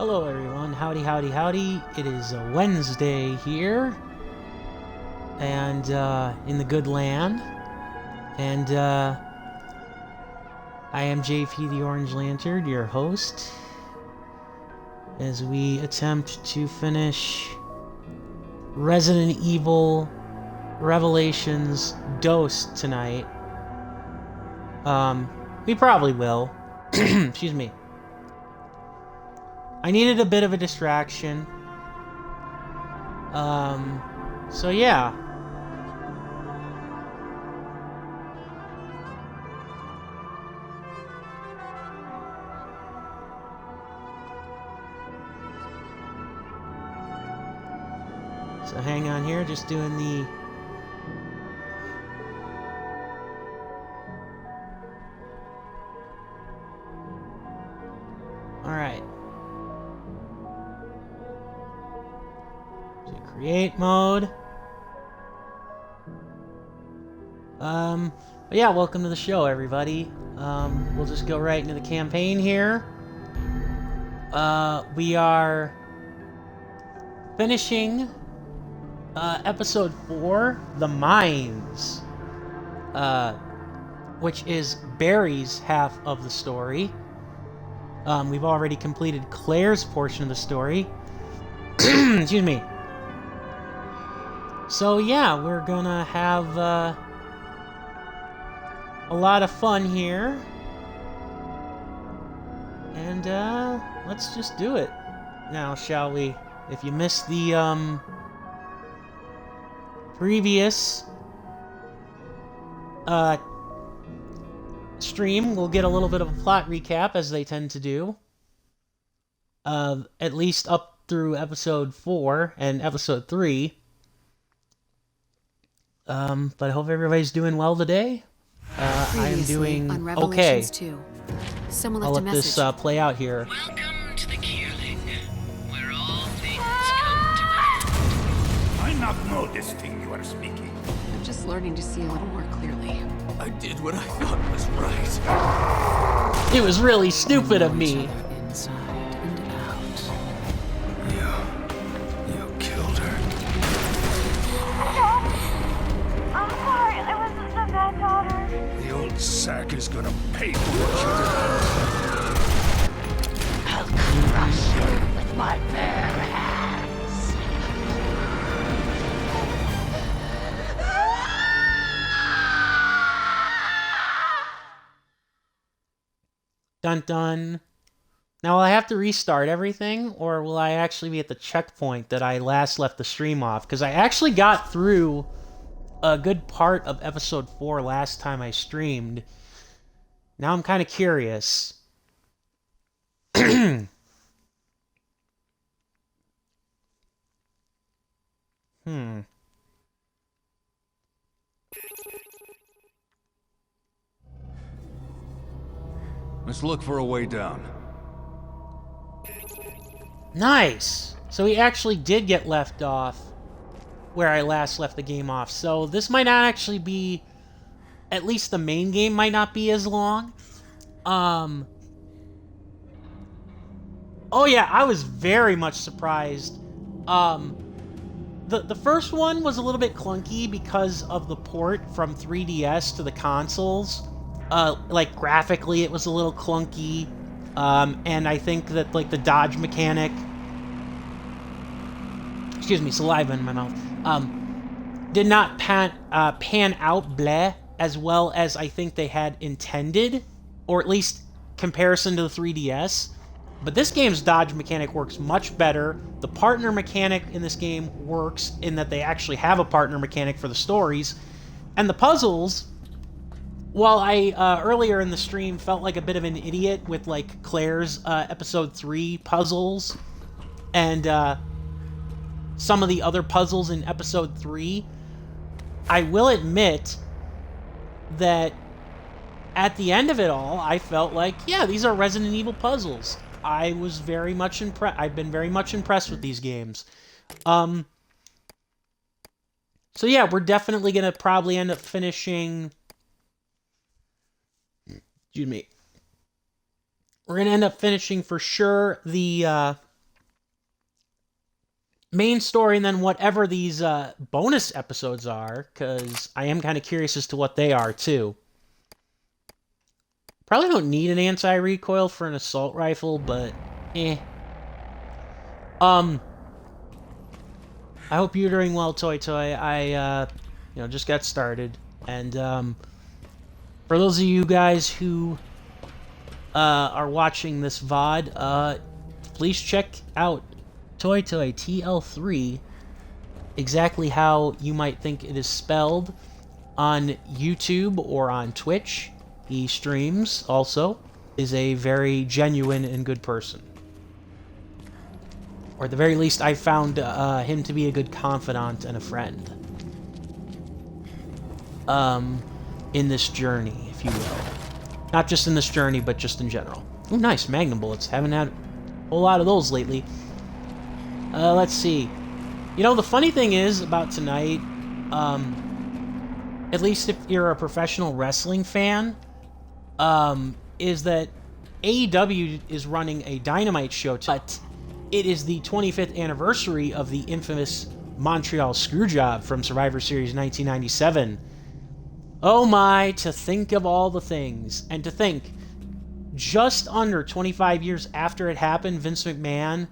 Hello everyone, howdy howdy howdy. It is a Wednesday here, and in the good land, and I am JPtheOrangeLantern, your host, as we attempt to finish Resident Evil Revelations Dose tonight. We probably will. Excuse me. I needed a bit of a distraction. So yeah. So hang on here, just doing the... Alright. Create mode. But yeah, welcome to the show, everybody. We'll just go right into the campaign here. We are finishing episode 4, The Mines, which is Barry's half of the story. We've already completed Claire's portion of the story. Excuse me. So yeah, we're gonna have a lot of fun here. And let's just do it. Now, shall we? If you missed the previous stream, we'll get a little bit of a plot recap, as they tend to do. At least up through episode 4 and episode 3. But I hope everybody's doing well today. I am doing okay. I'll let this play out here. Welcome to the Keerling, where all things come to an end. I not know this thing you are speaking. I'm just learning to see a little more clearly. I did what I thought was right. It was really stupid of me. Inside and out. You killed her. I'm sorry, I was just a bad daughter. The old sack is gonna pay for what you did. I'll crush you with my bare hands. Dun dun. Now, will I have to restart everything, or will I actually be at the checkpoint that I last left the stream off? Because I actually got through a good part of episode 4 last time I streamed. Now I'm kind of curious. Let's look for a way down. Nice! So he actually did get left off where I last left the game off. So this might not actually be... At least the main game might not be as long. Oh yeah, I was very much surprised. The first one was a little bit clunky because of the port from 3DS to the consoles. Like, graphically, it was a little clunky. And I think that, like, the dodge mechanic... Excuse me, saliva in my mouth. Did not pan out bleh as well as I think they had intended. Or at least comparison to the 3DS. But this game's dodge mechanic works much better. The partner mechanic in this game works in that they actually have a partner mechanic for the stories. And the puzzles... While I, earlier in the stream, felt like a bit of an idiot with, like, Claire's, episode 3 puzzles, and, some of the other puzzles in episode 3, I will admit that at the end of it all, I felt like, yeah, these are Resident Evil puzzles. I was very much I've been very much impressed with these games. So yeah, we're definitely gonna probably end up finishing... Excuse me. We're going to end up finishing, for sure, the main story and then whatever these bonus episodes are, because I am kind of curious as to what they are, too. Probably don't need an anti-recoil for an assault rifle, but eh. I hope you're doing well, Toy Toy. I, just got started. And, for those of you guys who, are watching this VOD, please check out Toy Toy TL3, exactly how you might think it is spelled, on YouTube or on Twitch. He streams, also, is a very genuine and good person. Or at the very least, I found him to be a good confidant and a friend. In this journey, if you will. Not just in this journey, but just in general. Oh, nice, Magnum bullets. Haven't had a whole lot of those lately. Let's see. You know, the funny thing is about tonight, at least if you're a professional wrestling fan, is that AEW is running a Dynamite show, but it is the 25th anniversary of the infamous Montreal Screwjob from Survivor Series 1997. Oh my, to think of all the things. And to think, just under 25 years after it happened, Vince McMahon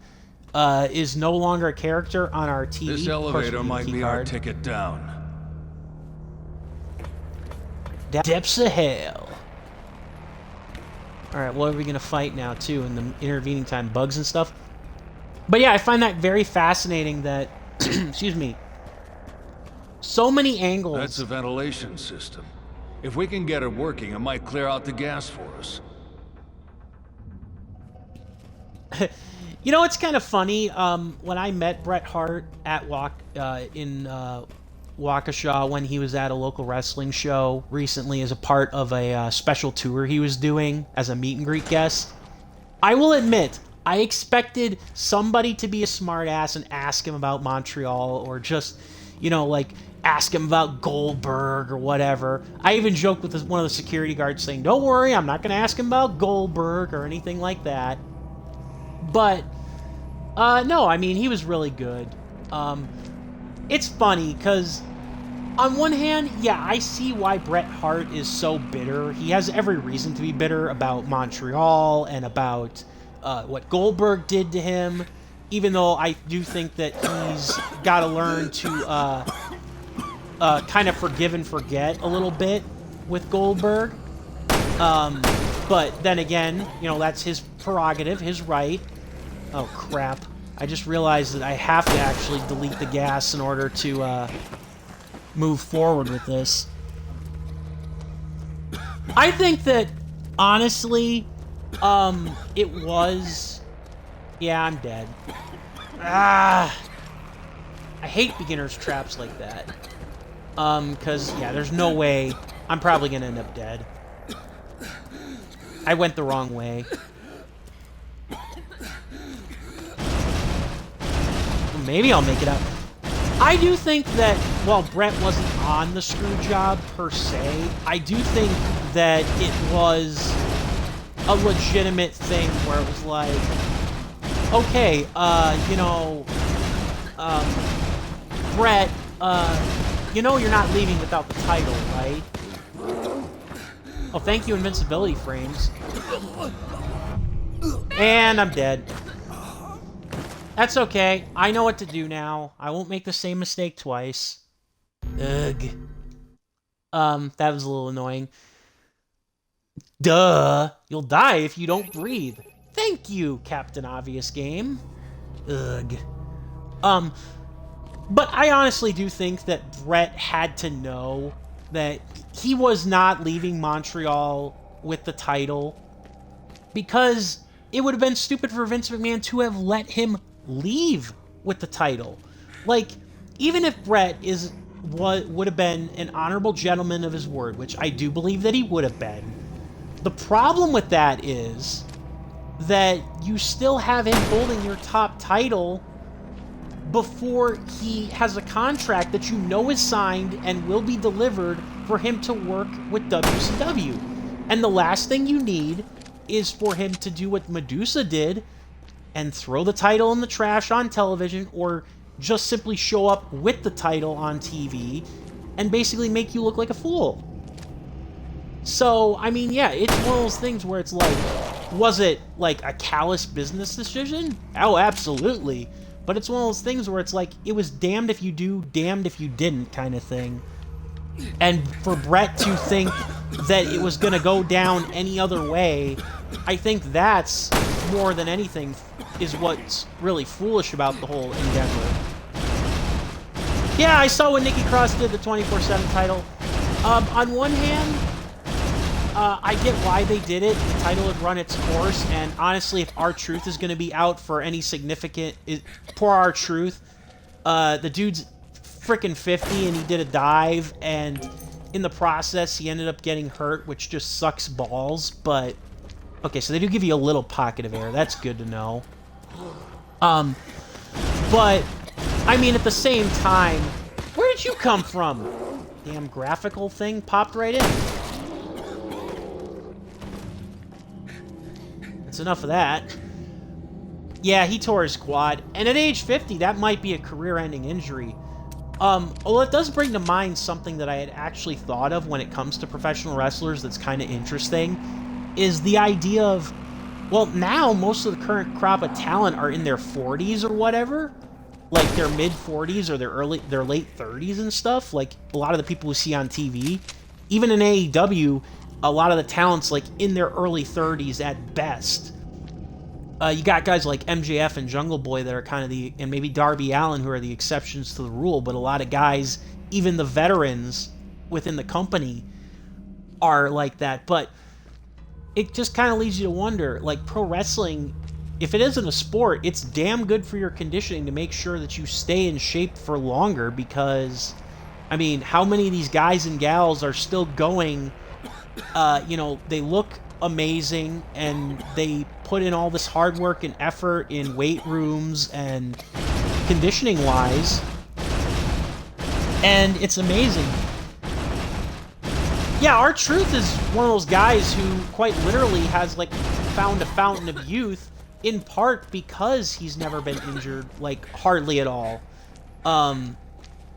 is no longer a character on our TV. This elevator might be our ticket down. Depths of hell. Alright, what are we going to fight now, too, in the intervening time? Bugs and stuff? But yeah, I find that very fascinating that, excuse me, so many angles. That's a ventilation system. If we can get it working, it might clear out the gas for us. You know, it's kind of funny. When I met Bret Hart at Waukesha when he was at a local wrestling show recently as a part of a special tour he was doing as a meet and greet guest, I will admit, I expected somebody to be a smartass and ask him about Montreal or just, like, ask him about Goldberg or whatever. I even joked with one of the security guards saying, don't worry, I'm not going to ask him about Goldberg or anything like that. But, no, I mean, he was really good. It's funny, because on one hand, yeah, I see why Bret Hart is so bitter. He has every reason to be bitter about Montreal and about what Goldberg did to him, even though I do think that he's got to learn to kind of forgive and forget a little bit with Goldberg. But then again, that's his prerogative, his right. Oh, crap. I just realized that I have to actually delete the gas in order to move forward with this. I think that, honestly, it was... Yeah, I'm dead. I hate beginner's traps like that. Because, yeah, there's no way I'm probably gonna end up dead. I went the wrong way. Maybe I'll make it out. I do think that, while Bret wasn't on the screw job per se, I do think that it was a legitimate thing where it was like, okay, Bret, you're not leaving without the title, right? Oh, thank you, invincibility frames. And I'm dead. That's okay. I know what to do now. I won't make the same mistake twice. Ugh. That was a little annoying. Duh. You'll die if you don't breathe. Thank you, Captain Obvious Game. Ugh. But I honestly do think that Bret had to know that he was not leaving Montreal with the title, because it would have been stupid for Vince McMahon to have let him leave with the title. Like, even if Bret would have been an honorable gentleman of his word, which I do believe that he would have been, the problem with that is that you still have him holding your top title before he has a contract that is signed and will be delivered for him to work with WCW. And the last thing you need is for him to do what Medusa did and throw the title in the trash on television, or just simply show up with the title on TV and basically make you look like a fool. So, I mean, yeah, it's one of those things where it's like, was it like a callous business decision? Oh, absolutely. But it's one of those things where it's like, it was damned if you do, damned if you didn't kind of thing. And for Brett to think that it was going to go down any other way, I think that's, more than anything, is what's really foolish about the whole endeavor. Yeah, I saw when Nikki Cross did the 24/7 title. On one hand, I get why they did it. The title had run its course, and honestly, if R-Truth is going to be out for any significant... Poor R-Truth. The dude's freaking 50, and he did a dive, and in the process, he ended up getting hurt, which just sucks balls, but... Okay, so they do give you a little pocket of air. That's good to know. But, I mean, at the same time, where did you come from? Damn graphical thing popped right in. That's enough of that. Yeah, he tore his quad. And at age 50, that might be a career-ending injury. Well, it does bring to mind something that I had actually thought of when it comes to professional wrestlers that's kind of interesting, is the idea of, well, now most of the current crop of talent are in their 40s or whatever. Like their mid-40s or their late 30s and stuff. Like a lot of the people we see on TV. Even in AEW, a lot of the talent's like in their early 30s at best. You got guys like MJF and Jungle Boy that are kind of and maybe Darby Allin, who are the exceptions to the rule, but a lot of guys, even the veterans within the company, are like that. But it just kind of leads you to wonder, like, pro wrestling, if it isn't a sport, it's damn good for your conditioning to make sure that you stay in shape for longer, because, I mean, how many of these guys and gals are still going, you know, they look amazing, and they put in all this hard work and effort in weight rooms and conditioning-wise, and it's amazing. Yeah, R-Truth is one of those guys who quite literally has, like, found a fountain of youth, in part because he's never been injured, like, hardly at all.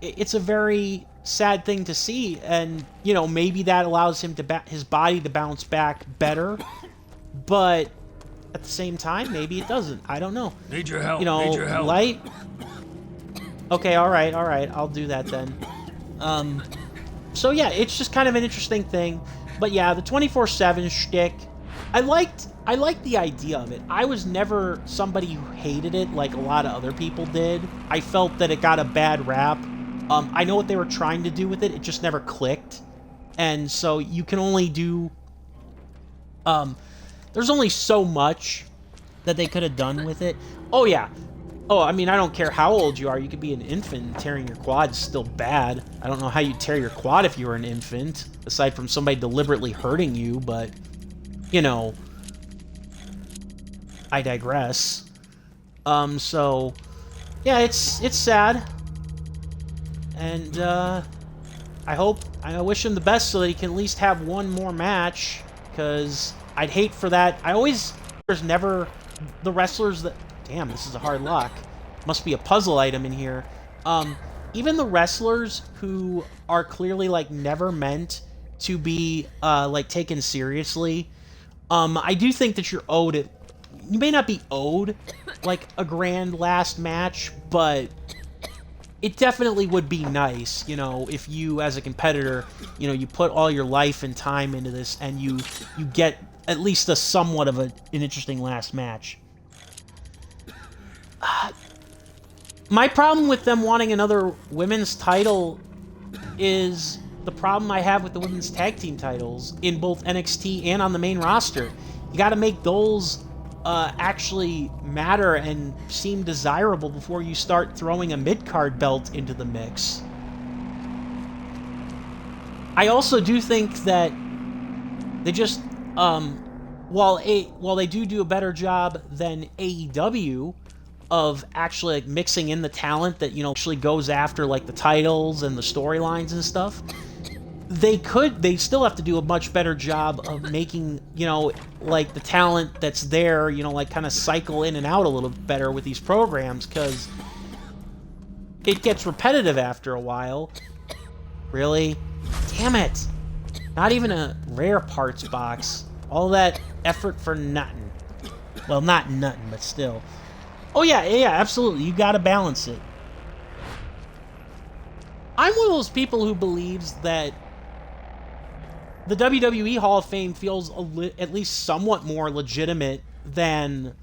It's a very sad thing to see, and, you know, maybe that allows him to his body to bounce back better, but at the same time, maybe it doesn't. I don't know. Need your help. You know, Need your help. light. Okay, all right. I'll do that then. So yeah, it's just kind of an interesting thing. But yeah, the 24/7 shtick, I liked the idea of it. I was never somebody who hated it like a lot of other people did. I felt that it got a bad rap. I know what they were trying to do with it. It just never clicked. And so you can only do... there's only so much that they could have done with it. Oh, yeah. Oh, I mean, I don't care how old you are. You could be an infant, and tearing your quad is still bad. I don't know how you'd tear your quad if you were an infant, aside from somebody deliberately hurting you, but, you know, I digress. So, yeah, it's sad. And, I wish him the best so that he can at least have one more match, because I'd hate for that. There's never the wrestlers that... Damn, this is a hard lock. Must be a puzzle item in here. Even the wrestlers who are clearly, like, never meant to be, like, taken seriously, I do think that you're owed it. You may not be owed, like, a grand last match, but it definitely would be nice, you know, if you, as a competitor, you know, you put all your life and time into this, and you get at least a somewhat of an interesting last match. My problem with them wanting another women's title is the problem I have with the women's tag team titles in both NXT and on the main roster. You got to make those actually matter and seem desirable before you start throwing a mid-card belt into the mix. I also do think that they just, while they do a better job than AEW of actually, like, mixing in the talent that, you know, actually goes after, like, the titles and the storylines and stuff, they still have to do a much better job of making, you know, like, the talent that's there, you know, like, kind of cycle in and out a little better with these programs, because it gets repetitive after a while. Really? Damn it! Not even a rare parts box. All that effort for nothing. Well, not nothing, but still. Oh yeah, absolutely. You gotta balance it. I'm one of those people who believes that the WWE Hall of Fame feels at least somewhat more legitimate than,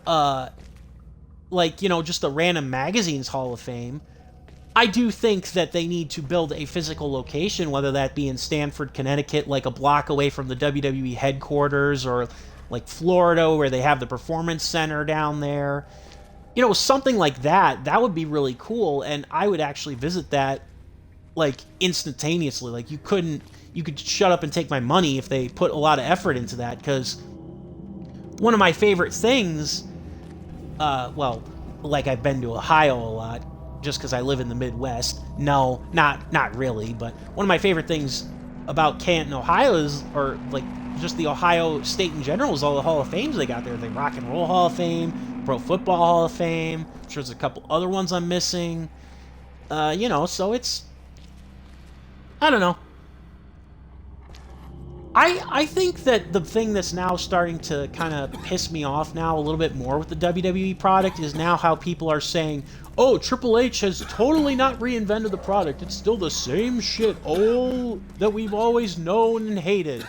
like, you know, just the random magazine's Hall of Fame. I do think that they need to build a physical location, whether that be in Stamford, Connecticut, like a block away from the WWE headquarters, or like Florida, where they have the Performance Center down there. You know, something like that. That would be really cool, and I would actually visit that, like, instantaneously. Like, you could shut up and take my money if they put a lot of effort into that, because one of my favorite things, well, like, I've been to Ohio a lot, just because I live in the Midwest. No, not really, but one of my favorite things about Canton, Ohio is, or, like, just the Ohio State in general, is all the Hall of Fames they got there. The Rock and Roll Hall of Fame, Pro Football Hall of Fame. I'm sure there's a couple other ones I'm missing. You know, so it's... I don't know. I think that the thing that's now starting to kind of piss me off now a little bit more with the WWE product is now how people are saying, oh, Triple H has totally not reinvented the product. It's still the same shit that we've always known and hated.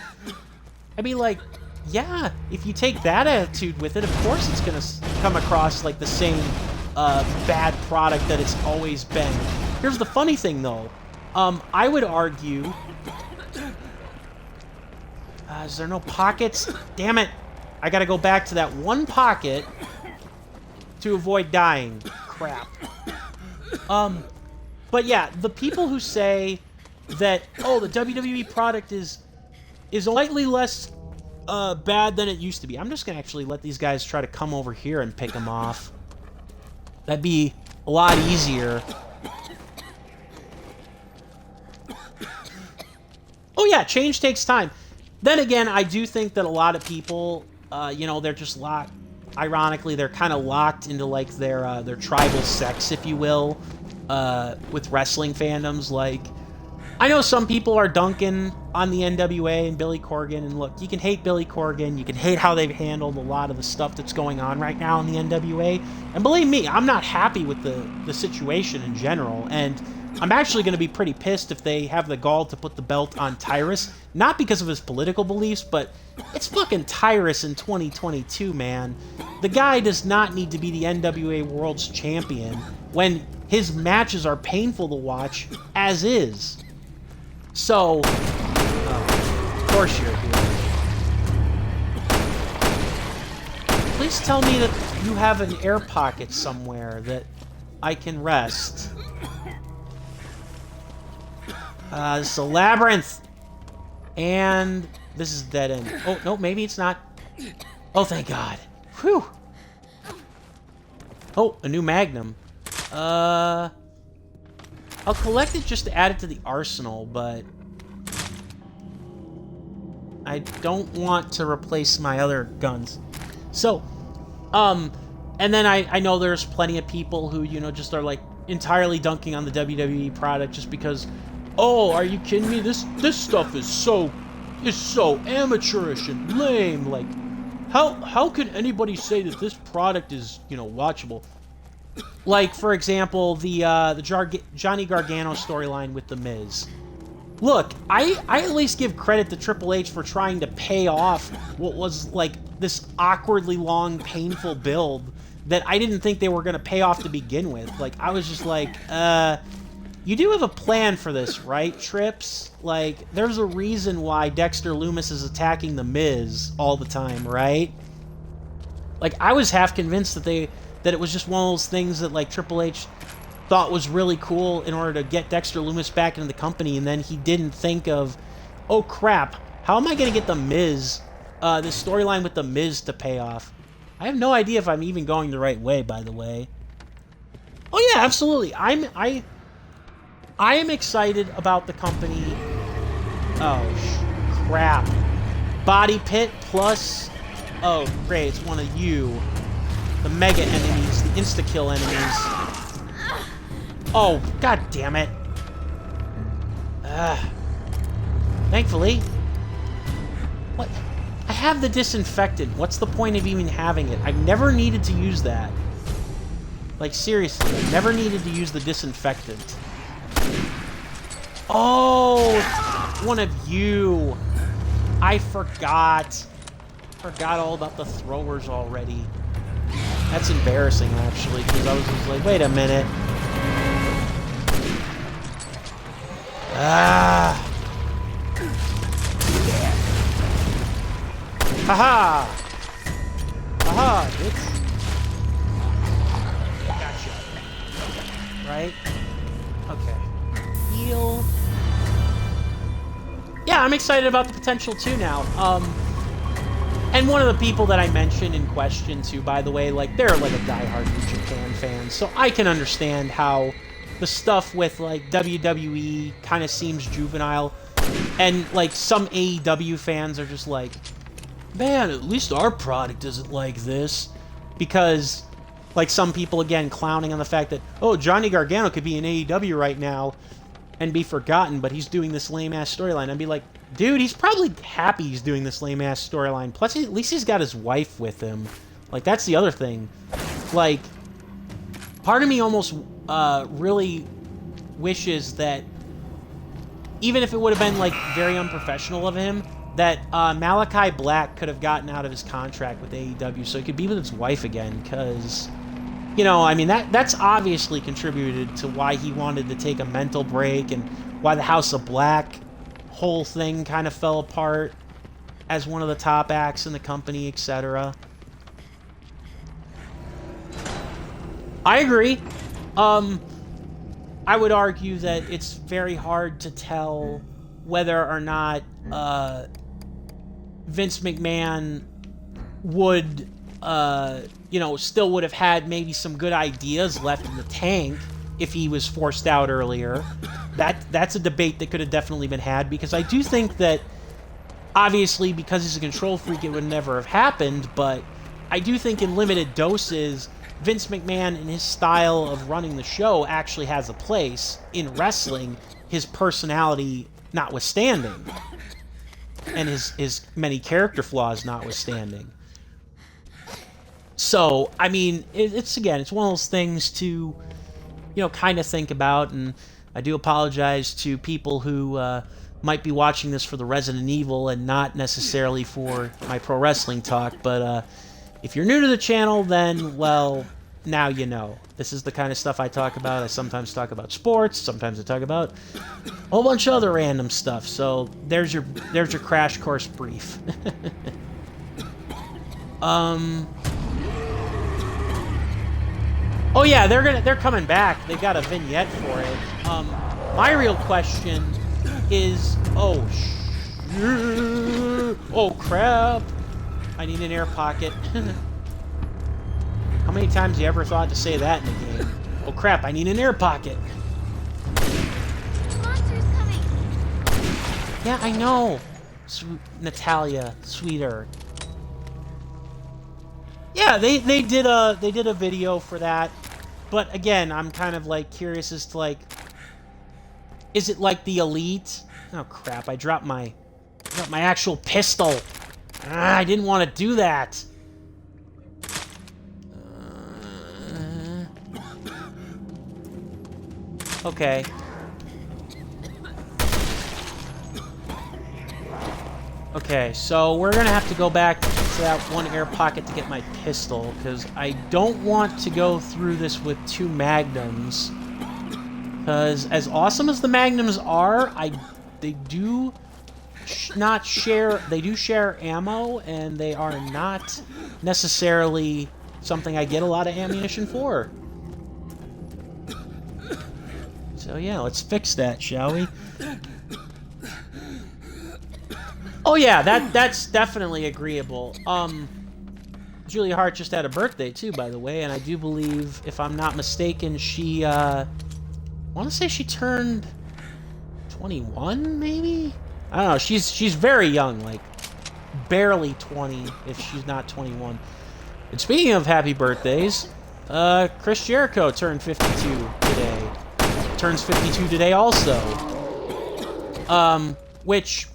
I mean, like, yeah, if you take that attitude with it, of course it's going to come across like the same bad product that it's always been. Here's the funny thing, though. I would argue... is there no pockets? Damn it. I gotta go back to that one pocket to avoid dying. Crap. But yeah, the people who say that, oh, the WWE product is slightly less bad than it used to be. I'm just gonna actually let these guys try to come over here and pick them off. That'd be a lot easier. Oh yeah, change takes time. Then again, I do think that a lot of people, you know, they're just locked. Ironically, they're kind of locked into, like, their tribal sects, if you will, with wrestling fandoms. Like, I know some people are dunking on the NWA and Billy Corgan, and look, you can hate Billy Corgan, you can hate how they've handled a lot of the stuff that's going on right now in the NWA, and believe me, I'm not happy with the situation in general, and I'm actually going to be pretty pissed if they have the gall to put the belt on Tyrus. Not because of his political beliefs, but it's fucking Tyrus in 2022, man. The guy does not need to be the NWA World's Champion when his matches are painful to watch as is. So, of course you're here. Please tell me that you have an air pocket somewhere that I can rest. This is a labyrinth. And this is dead end. Oh, no, maybe it's not. Oh, thank God. Whew. Oh, a new Magnum. I'll collect it just to add it to the arsenal, but I don't want to replace my other guns. So, and then I know there's plenty of people who, you know, just are, like, entirely dunking on the WWE product just because... Oh, are you kidding me? This stuff is so amateurish and lame. Like, how can anybody say that this product is, you know, watchable? Like, for example, the Johnny Gargano storyline with The Miz. Look, I at least give credit to Triple H for trying to pay off what was, like, this awkwardly long, painful build that I didn't think they were going to pay off to begin with. Like, I was just like, you do have a plan for this, right, Trips? Like, there's a reason why Dexter Lumis is attacking The Miz all the time, right? Like, I was half convinced that it was just one of those things that, like, Triple H thought was really cool in order to get Dexter Lumis back into the company, and then he didn't think of, oh crap, how am I going to get The Miz, this storyline with The Miz to pay off? I have no idea if I'm even going the right way, by the way. Oh yeah, absolutely. I am excited about the company. Oh, crap. Body Pit plus... Oh, great, it's one of you. The mega enemies, the insta-kill enemies. Oh, god damn it. Thankfully. What? I have the disinfectant. What's the point of even having it? I've never needed to use that. Like, seriously, I've never needed to use the disinfectant. Oh, one of you. I forgot. Forgot all about the throwers already. That's embarrassing, actually, because I was just like, wait a minute. Ah. Haha! Haha, bitch. Gotcha. Right? Okay. Heal. Yeah, I'm excited about the potential too now. And one of the people that I mentioned in question too, by the way, like, they're like a diehard New Japan fan, so I can understand how the stuff with, like, WWE kind of seems juvenile, and, like, some AEW fans are just like, man, at least our product isn't like this, because, like, some people, again, clowning on the fact that, oh, Johnny Gargano could be in AEW right now and be forgotten, but he's doing this lame-ass storyline. I'd be like, dude, he's probably happy he's doing this lame-ass storyline. Plus, at least he's got his wife with him. Like, that's the other thing. Like, part of me almost really wishes that, even if it would have been, like, very unprofessional of him, that Malachi Black could have gotten out of his contract with AEW so he could be with his wife again, because, you know, I mean, that's obviously contributed to why he wanted to take a mental break and why the House of Black whole thing kind of fell apart as one of the top acts in the company, etc. I agree. I would argue that it's very hard to tell whether or not Vince McMahon would, you know, still would have had maybe some good ideas left in the tank if he was forced out earlier. That's a debate that could have definitely been had, because I do think that, obviously, because he's a control freak, it would never have happened, but I do think in limited doses, Vince McMahon and his style of running the show actually has a place in wrestling, his personality notwithstanding, and his many character flaws notwithstanding. So, I mean, it's one of those things to, you know, kind of think about, and I do apologize to people who might be watching this for the Resident Evil and not necessarily for my pro wrestling talk, but if you're new to the channel, then, well, now you know. This is the kind of stuff I talk about. I sometimes talk about sports, sometimes I talk about a whole bunch of other random stuff, so there's your crash course brief. Oh yeah, they're coming back. They got a vignette for it. My real question is, oh crap! I need an air pocket. How many times have you ever thought to say that in a game? Oh crap! I need an air pocket. Monster's coming. Yeah, I know. Natalia, sweeter. Yeah, they did a video for that, but again, I'm kind of like curious as to, like, is it like the Elite? Oh crap! I dropped my actual pistol. I didn't want to do that. Okay. Okay, so we're gonna have to go back to that one air pocket to get my pistol, because I don't want to go through this with two magnums. Because as awesome as the magnums are, they do share ammo, and they are not necessarily something I get a lot of ammunition for. So yeah, let's fix that, shall we? Oh yeah, that's definitely agreeable. Julia Hart just had a birthday too, by the way, and I do believe, if I'm not mistaken, she I want to say she turned 21, maybe? I don't know. She's very young, like barely 20, if she's not 21. And speaking of happy birthdays, Chris Jericho turned 52 today. turns 52 today also. Which,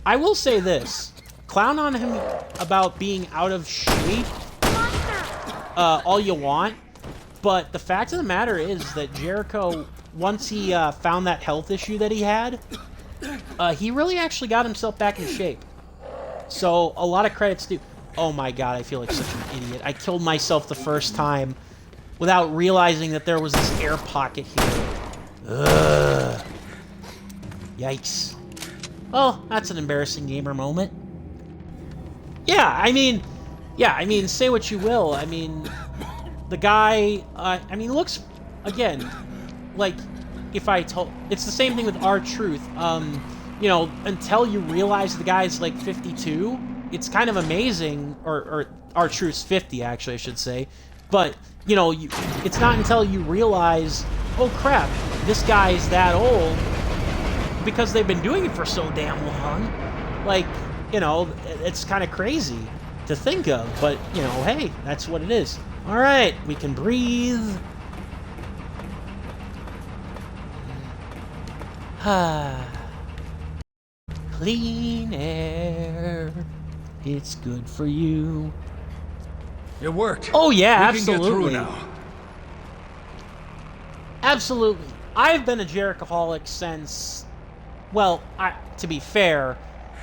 I will say this. Clown on him about being out of shape all you want, but the fact of the matter is that Jericho, once he found that health issue that he had, he really actually got himself back in shape. So, a lot of credits to... Oh my god, I feel like such an idiot. I killed myself the first time without realizing that there was this air pocket here. Ugh. Yikes. Well, that's an embarrassing gamer moment. Yeah, I mean, say what you will. I mean, the guy, looks, again, like, if I told... It's the same thing with R-Truth. You know, until you realize the guy's, like, 52, it's kind of amazing, or R-Truth's 50, actually, I should say. But, you know, it's not until you realize, oh, crap, this guy's that old, because they've been doing it for so damn long. Like, you know, it's kind of crazy to think of, but, you know, hey, that's what it is. All right, we can breathe. Clean air. It's good for you. It worked. Oh, yeah, we absolutely. can get through now. Absolutely. I've been a Jerichoholic since... Well, to be fair,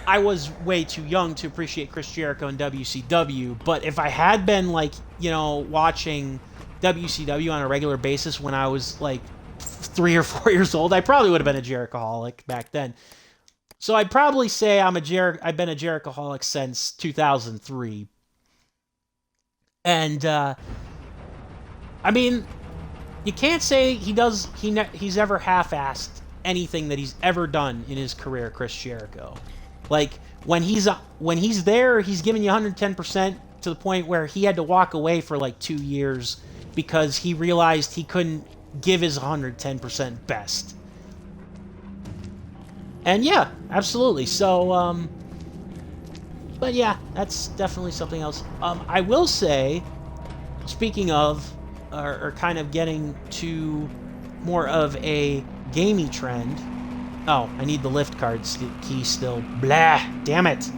I was way too young to appreciate Chris Jericho and WCW, but if I had been, like, you know, watching WCW on a regular basis when I was, like, 3 or 4 years old, I probably would have been a Jerichoholic back then. So I'd probably say I've been a Jerichoholic since 2003. And, I mean, you can't say he's ever half-assed anything that he's ever done in his career, Chris Jericho. Like, when he's there, he's giving you 110% to the point where he had to walk away for like 2 years because he realized he couldn't give his 110% best. And yeah, absolutely. So, but yeah, that's definitely something else. I will say, speaking of, or kind of getting to more of a gamey trend. Oh, I need the lift card key still. Blah! Damn it!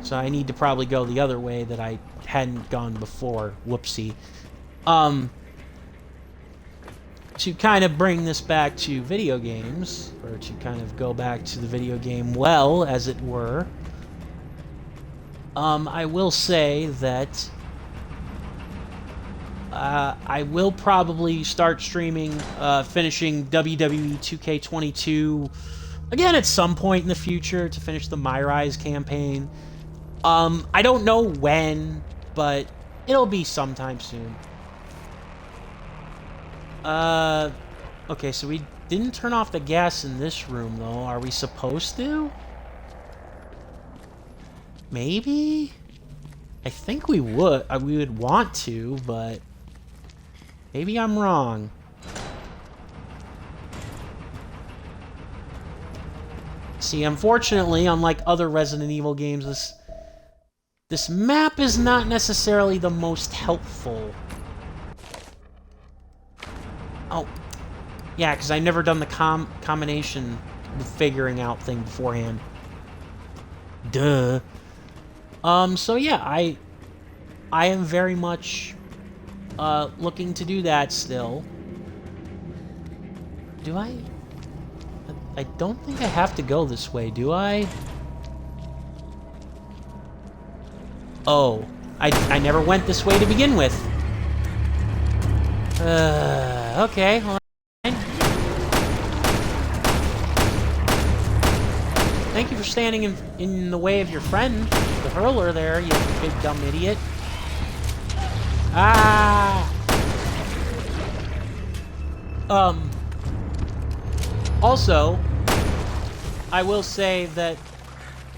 So I need to probably go the other way that I hadn't gone before. Whoopsie. To kind of bring this back to video games, or to kind of go back to the video game well, as it were, I will say that I will probably start streaming, finishing WWE 2K22 again at some point in the future to finish the My Rise campaign. I don't know when, but it'll be sometime soon. Okay, so we didn't turn off the gas in this room, though. Are we supposed to? Maybe? I think we would. We would want to, but maybe I'm wrong. See, unfortunately, unlike other Resident Evil games, this map is not necessarily the most helpful. Oh, yeah, because I've never done the combination figuring out thing beforehand. Duh. So yeah, I am very much looking to do that still. Do I? I don't think I have to go this way, do I? Oh, I never went this way to begin with. Okay, well, thank you for standing in the way of your friend, the hurler there, you big dumb idiot. Ah! Also, I will say that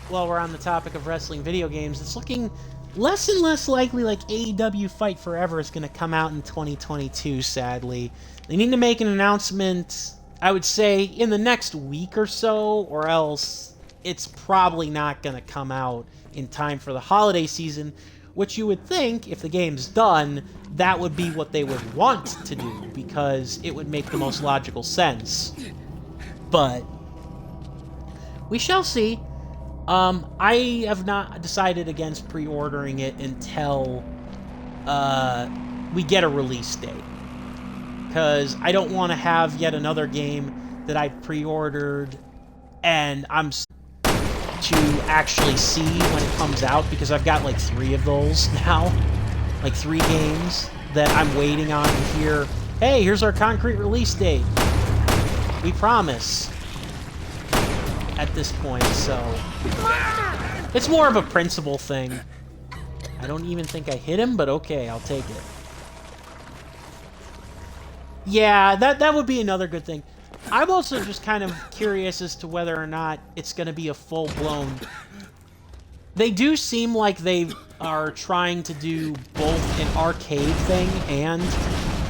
while we're on the topic of wrestling video games, it's looking less and less likely like AEW Fight Forever is going to come out in 2022, sadly. They need to make an announcement, I would say, in the next week or so, or else it's probably not going to come out in time for the holiday season, which you would think, if the game's done, that would be what they would want to do, because it would make the most logical sense. But we shall see. I have not decided against pre-ordering it until we get a release date, because I don't want to have yet another game that I pre-ordered and I'm to actually see when it comes out, because I've got like 3 of those now, like 3 games that I'm waiting on to hear, hey, here's our concrete release date. We promise. At this point, so it's more of a principle thing. I don't even think I hit him, but okay, I'll take it. Yeah, that would be another good thing. I'm also just kind of curious as to whether or not it's going to be a full-blown... They do seem like they are trying to do both an arcade thing and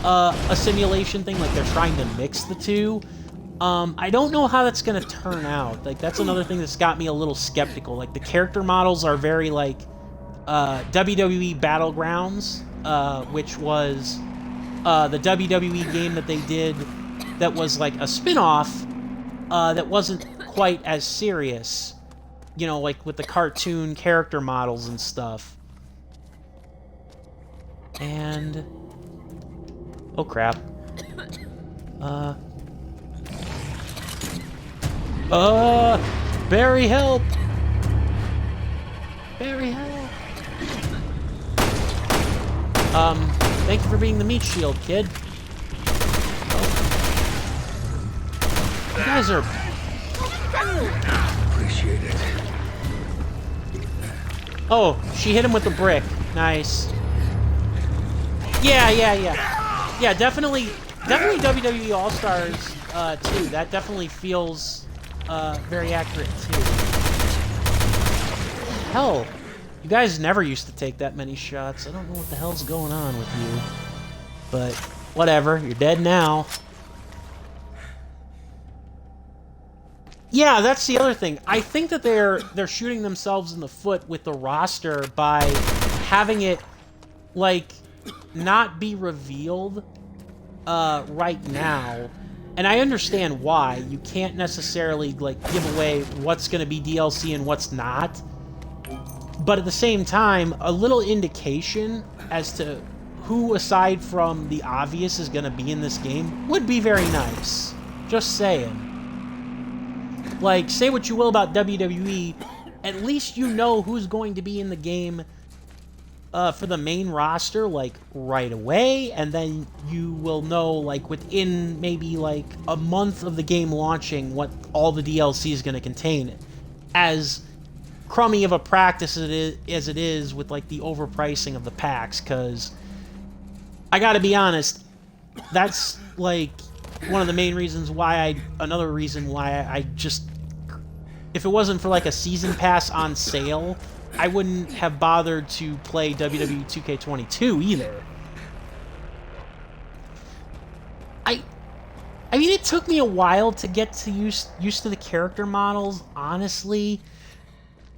a simulation thing, like they're trying to mix the two. I don't know how that's going to turn out. Like, that's another thing that's got me a little skeptical. Like, the character models are very, like, WWE Battlegrounds, which was the WWE game that they did that was, like, a spin-off that wasn't quite as serious. You know, like, with the cartoon character models and stuff. And... oh, crap. Barry, help! Barry, help! Thank you for being the meat shield, kid. Oh. You guys are... Appreciate it. oh, she hit him with the brick. Nice. Yeah. Yeah, definitely WWE All-Stars, too. That definitely feels... very accurate, too. Hell, you guys never used to take that many shots. I don't know what the hell's going on with you. But, whatever. You're dead now. Yeah, that's the other thing. I think that they're shooting themselves in the foot with the roster by having it, like, not be revealed right now. And I understand why. You can't necessarily, like, give away what's going to be DLC and what's not. But at the same time, a little indication as to who, aside from the obvious, is going to be in this game would be very nice. Just saying. Like, say what you will about WWE, at least you know who's going to be in the game for the main roster, like, right away, and then you will know, like, within maybe, like, a month of the game launching what all the DLC is going to contain. As crummy of a practice as it is with, like, the overpricing of the packs, because I gotta be honest, that's, like, one of the main reasons why another reason why I just, if it wasn't for, like, a season pass on sale, I wouldn't have bothered to play WWE 2K22 either. I mean, it took me a while to get to used to the character models, honestly.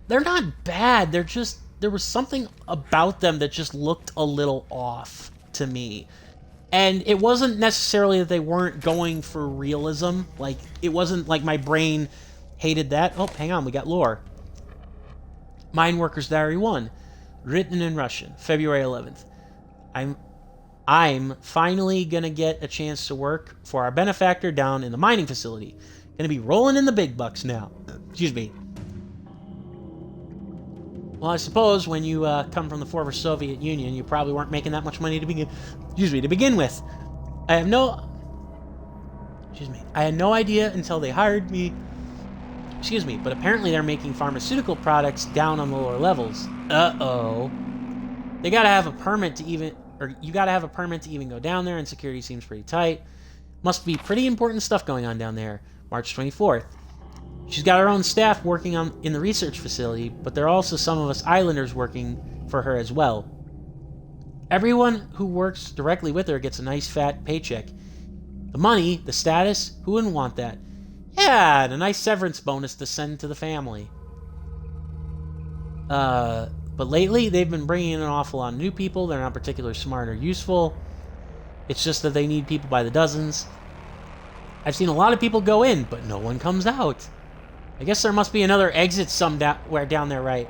They're not bad, they're just, there was something about them that just looked a little off to me. And it wasn't necessarily that they weren't going for realism, like, it wasn't like my brain hated that. Oh, hang on, we got lore. Mineworker's Diary 1, written in Russian, February 11th. I'm finally gonna get a chance to work for our benefactor down in the mining facility. Gonna be rolling in the big bucks now. Excuse me. Well, I suppose when you come from the former Soviet Union, you probably weren't making that much money to begin with. I had no idea until they hired me. Excuse me, but apparently they're making pharmaceutical products down on the lower levels. Uh-oh. They gotta have a permit to even, or you gotta have a permit to even go down there, and security seems pretty tight. Must be pretty important stuff going on down there. March 24th. She's got her own staff working in the research facility, but there are also some of us islanders working for her as well. Everyone who works directly with her gets a nice fat paycheck. The money, the status, who wouldn't want that? Yeah, and a nice severance bonus to send to the family. But lately, they've been bringing in an awful lot of new people. They're not particularly smart or useful. It's just that they need people by the dozens. I've seen a lot of people go in, but no one comes out. I guess there must be another exit somewhere down there, right?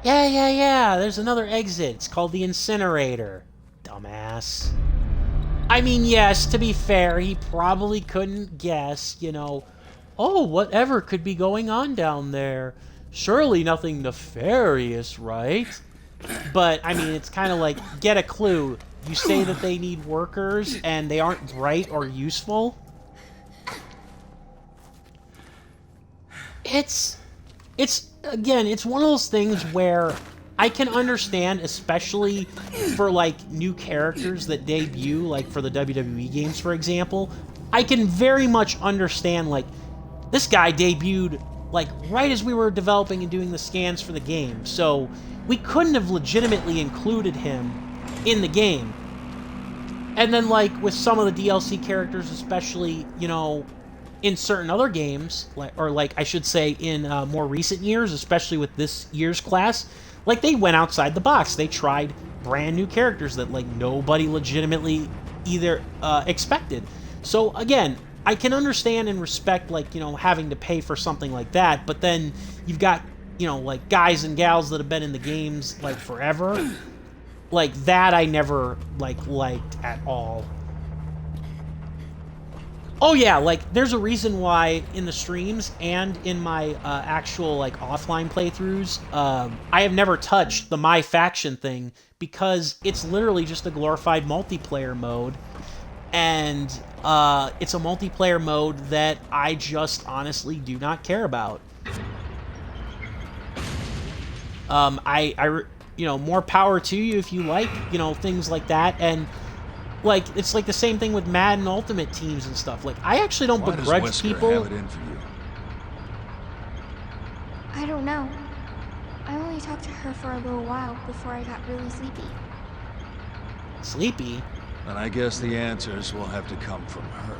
Yeah, there's another exit. It's called the incinerator. Dumbass. I mean, yes, to be fair, he probably couldn't guess, oh, whatever could be going on down there. Surely nothing nefarious, right? But, I mean, it's kind of like, get a clue. You say that they need workers, and they aren't bright or useful. Again, it's one of those things where I can understand, especially for, like, new characters that debut, like, for the WWE games, for example. I can very much understand, like, this guy debuted, like, right as we were developing and doing the scans for the game, so we couldn't have legitimately included him in the game. And then, like, with some of the DLC characters, especially, in certain other games, like I should say in more recent years, especially with this year's class, like, they went outside the box. They tried brand new characters that, like, nobody legitimately either expected. So, again, I can understand and respect, like, having to pay for something like that, but then you've got, like, guys and gals that have been in the games, like, forever. Like, that I never, like, liked at all. Oh yeah, like, there's a reason why in the streams and in my actual, like, offline playthroughs, I have never touched the My Faction thing, because it's literally just a glorified multiplayer mode, and it's a multiplayer mode that I just honestly do not care about. More power to you if you like, things like that, and like, it's like the same thing with Madden Ultimate Teams and stuff. Like, I actually don't begrudge people. Have it in for you? I don't know. I only talked to her for a little while before I got really sleepy. Sleepy? Then I guess the answers will have to come from her.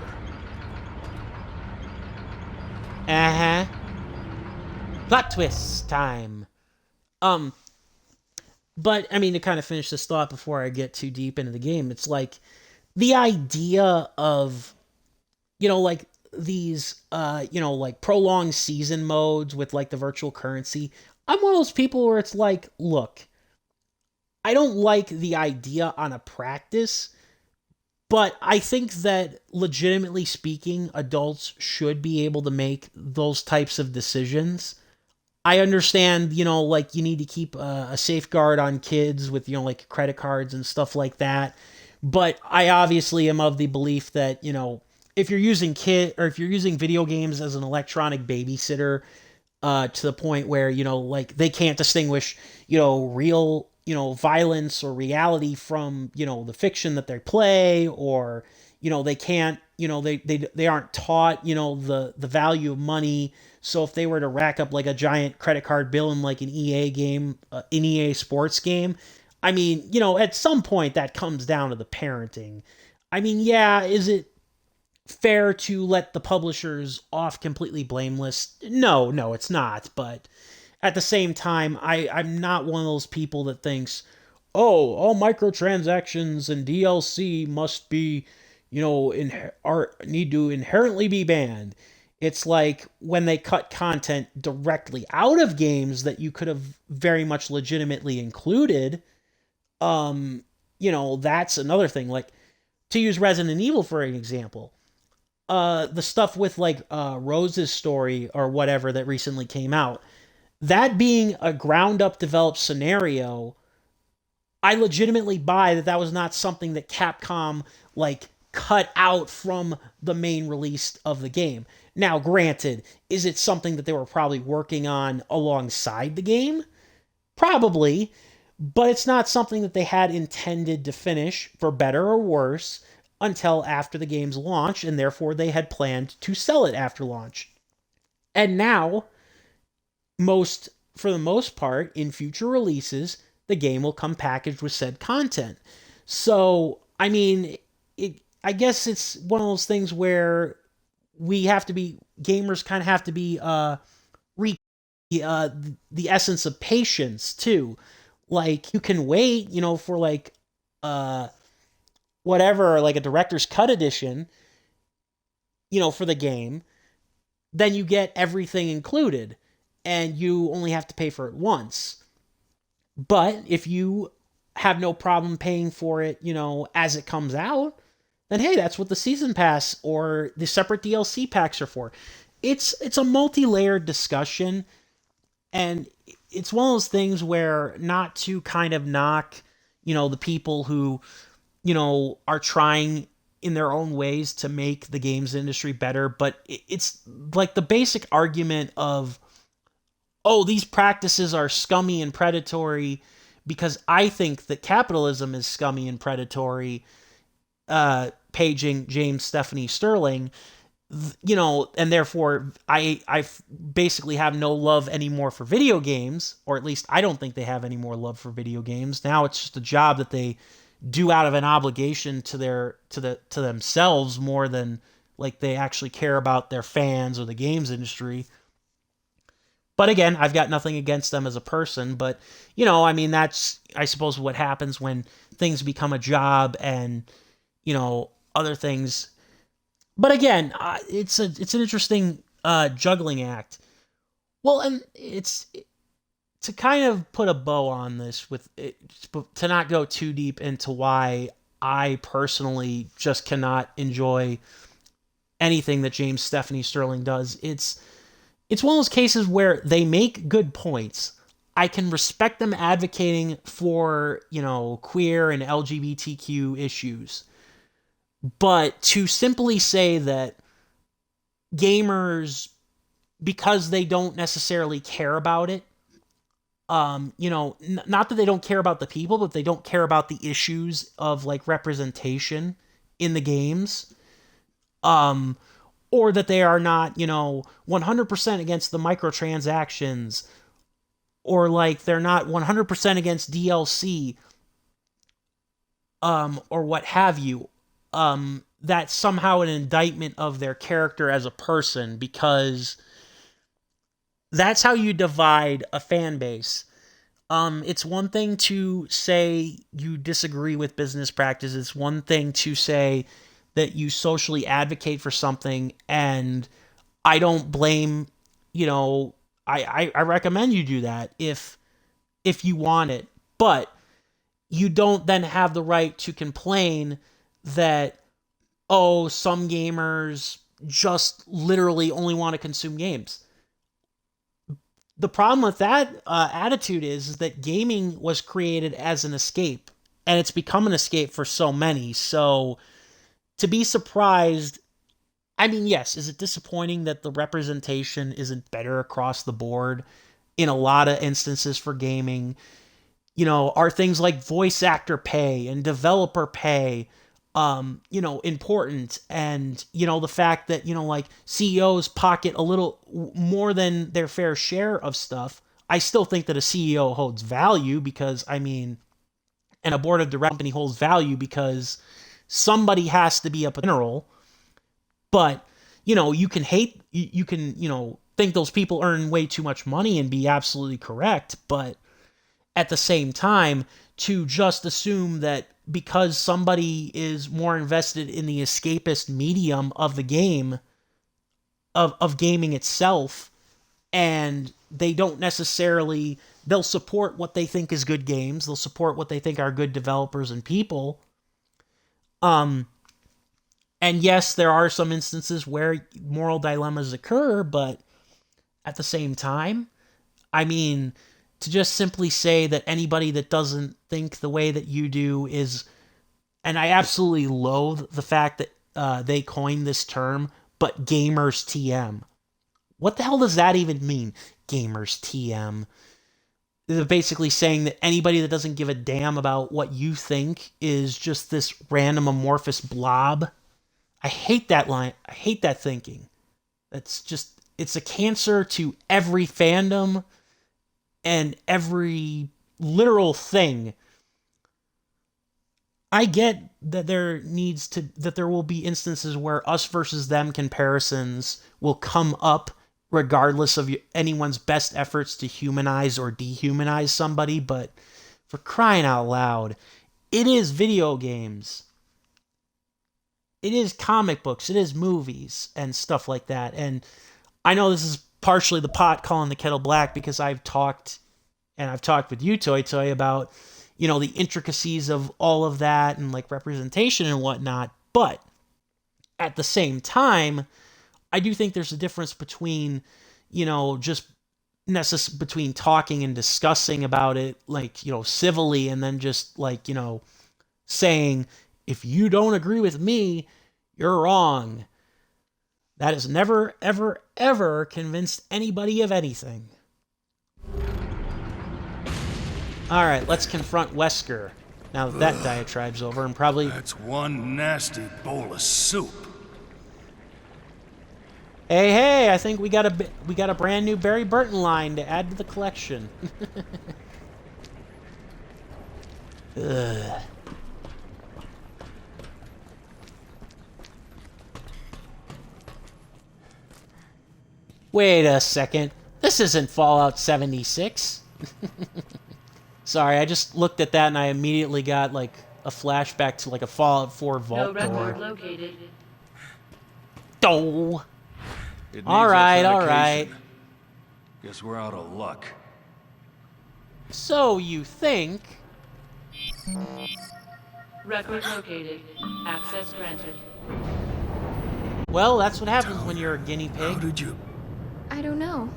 Uh-huh. Plot twist time. But, I mean, to kind of finish this thought before I get too deep into the game, it's like, the idea of, like, these, like, prolonged season modes with, like, the virtual currency, I'm one of those people where it's like, look, I don't like the idea on a practice, but I think that, legitimately speaking, adults should be able to make those types of decisions. I understand, like, you need to keep a safeguard on kids with, like, credit cards and stuff like that. But I obviously am of the belief that, if you're using video games as an electronic babysitter, to the point where, like, they can't distinguish, real, violence or reality from, the fiction that they play, or, they can't, they aren't taught, the value of money. So if they were to rack up, like, a giant credit card bill in, like, an EA game, an EA sports game, I mean, at some point that comes down to the parenting. I mean, yeah, is it fair to let the publishers off completely blameless? No, it's not. But at the same time, I'm not one of those people that thinks, oh, all microtransactions and DLC must be, need to inherently be banned. It's like when they cut content directly out of games that you could have very much legitimately included. That's another thing. Like, to use Resident Evil for an example, the stuff with, like, Rose's story or whatever that recently came out, that being a ground-up developed scenario, I legitimately buy that was not something that Capcom, like, cut out from the main release of the game. Now, granted, is it something that they were probably working on alongside the game? Probably, but it's not something that they had intended to finish, for better or worse, until after the game's launch, and therefore they had planned to sell it after launch. And now, for the most part, in future releases, the game will come packaged with said content. So, I mean, I guess it's one of those things where gamers kind of have to be, the essence of patience, too. Like, you can wait, for like uh whatever, like a director's cut edition, for the game, then you get everything included and you only have to pay for it once. But if you have no problem paying for it, as it comes out, then hey, that's what the season pass or the separate DLC packs are for. It's a multi-layered discussion, and it's one of those things where, not to kind of knock, the people who, are trying in their own ways to make the games industry better, but it's like the basic argument of, oh, these practices are scummy and predatory because I think that capitalism is scummy and predatory, paging James Stephanie Sterling, and therefore I basically have no love anymore for video games, or at least I don't think they have any more love for video games. Now it's just a job that they do out of an obligation to themselves more than like they actually care about their fans or the games industry. But again, I've got nothing against them as a person, but that's, I suppose, what happens when things become a job and other things. But again, it's an interesting juggling act. Well, and it's to kind of put a bow on this, with it, to not go too deep into why I personally just cannot enjoy anything that James Stephanie Sterling does. It's one of those cases where they make good points. I can respect them advocating for, queer and LGBTQ issues. But to simply say that gamers, because they don't necessarily care about it, not that they don't care about the people, but they don't care about the issues of like representation in the games, or that they are not, 100% against the microtransactions, or like they're not 100% against DLC, or what have you. That's somehow an indictment of their character as a person, because that's how you divide a fan base. It's one thing to say you disagree with business practices. It's one thing to say that you socially advocate for something, and I don't blame, I recommend you do that if you want it, but you don't then have the right to complain that, oh, some gamers just literally only want to consume games. The problem with that attitude is that gaming was created as an escape, and it's become an escape for so many. So to be surprised, I mean, yes, is it disappointing that the representation isn't better across the board in a lot of instances for gaming? Are things like voice actor pay and developer pay, important? And, the fact that, like CEOs pocket a little more than their fair share of stuff. I still think that a CEO holds value because, and a board of directors company holds value because somebody has to be a general. But, you can hate, you can, think those people earn way too much money and be absolutely correct. But at the same time, to just assume that because somebody is more invested in the escapist medium of the game, of gaming itself, and they don't necessarily, they'll support what they think is good games, they'll support what they think are good developers and people. And yes, there are some instances where moral dilemmas occur, but at the same time, to just simply say that anybody that doesn't think the way that you do is, and I absolutely loathe the fact that they coined this term, but gamers TM. What the hell does that even mean? Gamers TM. They're basically saying that anybody that doesn't give a damn about what you think is just this random amorphous blob. I hate that line. I hate that thinking. It's a cancer to every fandom and every literal thing. I get that there will be instances where us versus them comparisons will come up regardless of anyone's best efforts to humanize or dehumanize somebody, but For crying out loud. It is video games. It is comic books. It is movies and stuff like that. And I know this is partially the pot calling the kettle black because I've talked with you, Toy Toy, about, the intricacies of all of that and like representation and whatnot. But at the same time, I do think there's a difference between, between talking and discussing about it, like, civilly, and then just like, saying, if you don't agree with me, you're wrong. That has never, ever, ever convinced anybody of anything. All right, let's confront Wesker. Now that diatribe's over, and probably... That's one nasty bowl of soup. Hey, I think we got a brand new Barry Burton line to add to the collection. Ugh. Wait a second. This isn't Fallout 76. Sorry, I just looked at that and I immediately got like a flashback to like a Fallout 4 vault door. No record located. Oh. It needs All right. authentication. Guess we're out of luck. So you think... Record located. Access granted. Well, that's what happens when you're a guinea How pig. did you... I don't know.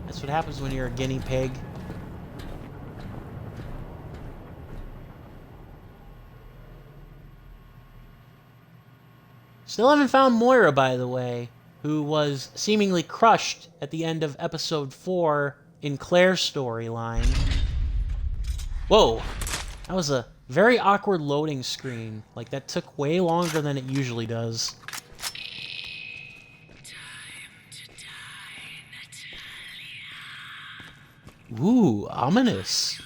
That's what happens when you're a guinea pig. Still haven't found Moira, by the way, who was seemingly crushed at the end of episode 4 in Claire's storyline. Whoa! That was a very awkward loading screen. Like, that took way longer than it usually does. Ooh, ominous.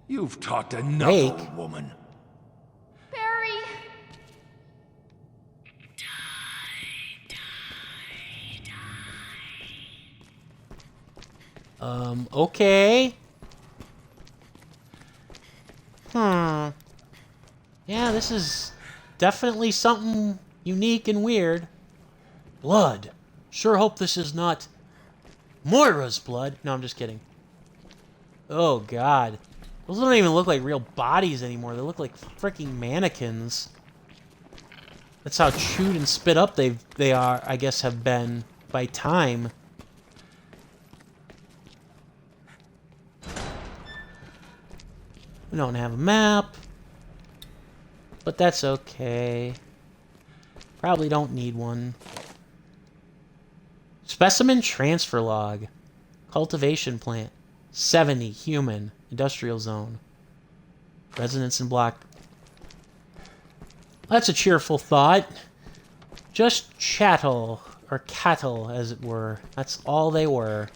You've talked enough, Wake? old woman. Barry! Okay. Yeah, this is definitely something unique and weird. Blood. Sure hope this is not Moira's blood. No, I'm just kidding. Oh, God. Those don't even look like real bodies anymore. They look like freaking mannequins. That's how chewed and spit up they are, I guess, have been by time. We don't have a map. But that's okay. Probably don't need one. Specimen transfer log. Cultivation plant. 70 human. Industrial zone. Residence and block. That's a cheerful thought. Just chattel. Or cattle, as it were. That's all they were.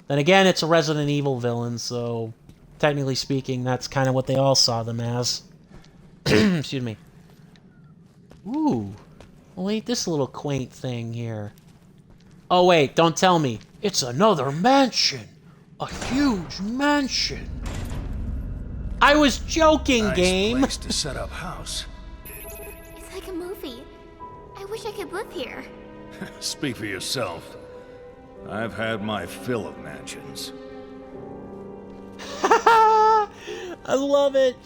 Then again, it's a Resident Evil villain, so... technically speaking, that's kind of what they all saw them as. Excuse me. Ooh. Well, ain't this little quaint thing here? Oh, wait, don't tell me. It's another mansion. A huge mansion. I was joking, Nice game. place to set up house. It's like a movie. I wish I could live here. Speak for yourself. I've had my fill of mansions. I love it.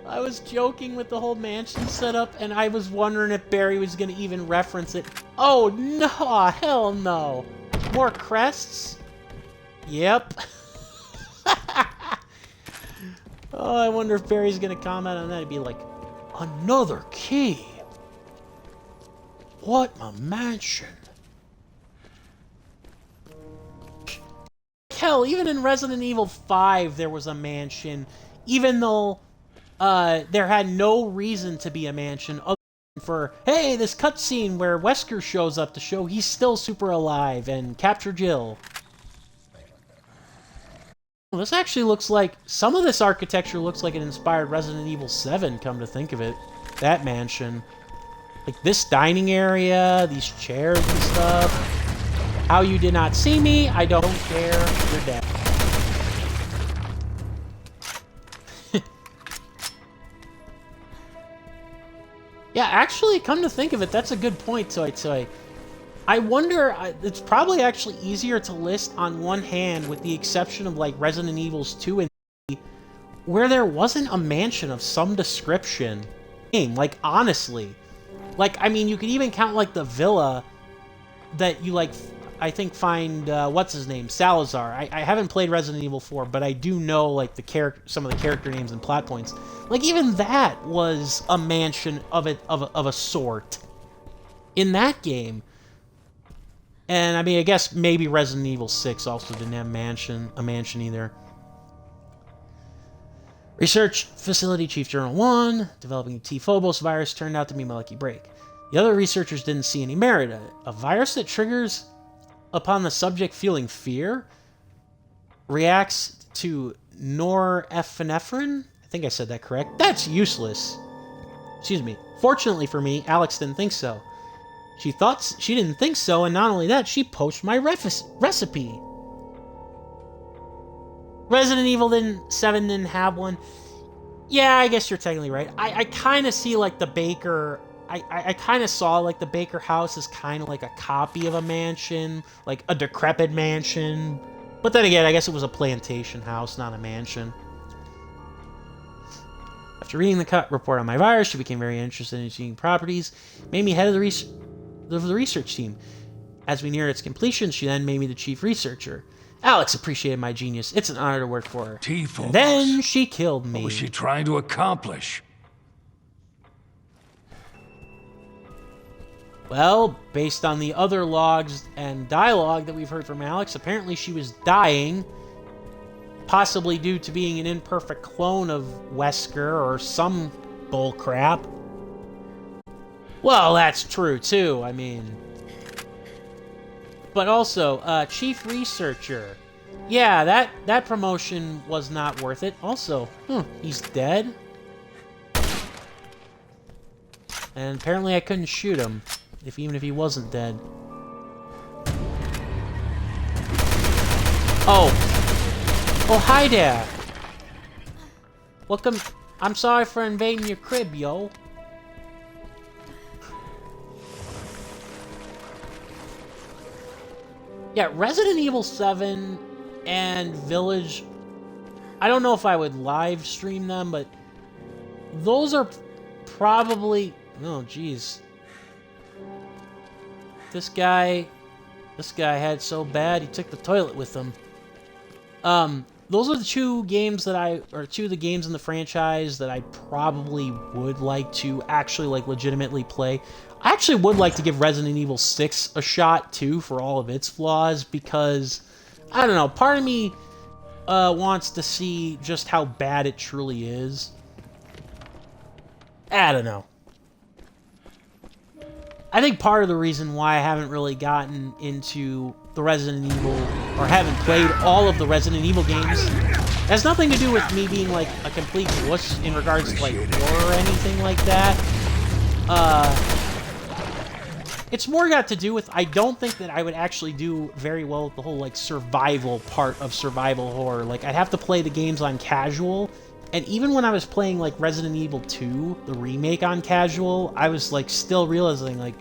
I was joking with the whole mansion setup, and I was wondering if Barry was going to even reference it. Oh, no. Hell no. More crests? Yep. Oh, I wonder if Barry's going to comment on that. He'd be like, another key. What a mansion. Hell, even in Resident Evil 5, there was a mansion, even though there had no reason to be a mansion other than for, hey, this cutscene where Wesker shows up to show he's still super alive and capture Jill. Well, this actually looks like, some of this architecture looks like it inspired Resident Evil 7, come to think of it. That mansion. Like this dining area, these chairs and stuff. How you did not see me, I don't care. You're dead. Yeah, actually, come to think of it, that's a good point, Toy Toy. I wonder, it's probably actually easier to list on one hand, with the exception of, like, Resident Evils 2 and 3, where there wasn't a mansion of some description. Like, honestly. Like, I mean, you could even count, like, the villa that you, like, I think find, what's his name? Salazar. I haven't played Resident Evil 4, but I do know, like, some of the character names and plot points. Like, even that was a mansion of a sort in that game. And, I mean, I guess maybe Resident Evil 6 also didn't have a mansion either. Research Facility Chief Journal 1, developing T-Phobos virus turned out to be my lucky break. The other researchers didn't see any merit in it. A virus that triggers upon the subject feeling fear, reacts to norepinephrine? I think I said that correct. That's useless. Excuse me. Fortunately for me, Alex didn't think so. She thought she didn't think so, and not only that, she poached my recipe. Resident Evil 7 didn't have one. Yeah, I guess you're technically right. I kind of see, like, the Baker... I kind of saw, like, the Baker house as kind of like a copy of a mansion, like a decrepit mansion. But then again, I guess it was a plantation house, not a mansion. After reading the report on my virus, she became very interested in seeing properties, made me head of the research team. As we neared its completion, she then made me the chief researcher. Alex appreciated my genius. It's an honor to work for her. T-Phobos. Then she killed me. What was she trying to accomplish? Well, based on the other logs and dialogue that we've heard from Alex, apparently she was dying, possibly due to being an imperfect clone of Wesker or some bullcrap. Well, that's true, too. I mean... But also, Chief Researcher. Yeah, that promotion was not worth it. Also, he's dead. And apparently I couldn't shoot him, even if he wasn't dead. Oh. Oh, hi there. Welcome. I'm sorry for invading your crib, yo. Yeah, Resident Evil 7 and Village, I don't know if I would live stream them, but those are probably... Oh, jeez. This guy had so bad, he took the toilet with him. Those are the two games two of the games in the franchise that I probably would like to actually, like, legitimately play. I actually would like to give Resident Evil 6 a shot, too, for all of its flaws, because, I don't know, part of me wants to see just how bad it truly is. I don't know. I think part of the reason why I haven't really gotten into the Resident Evil, or haven't played all of the Resident Evil games, has nothing to do with me being, like, a complete wuss in regards to, like, horror or anything like that. It's more got to do with, I don't think that I would actually do very well with the whole, like, survival part of survival horror. Like, I'd have to play the games on casual, and even when I was playing, like, Resident Evil 2, the remake on casual, I was, like, still realizing, like,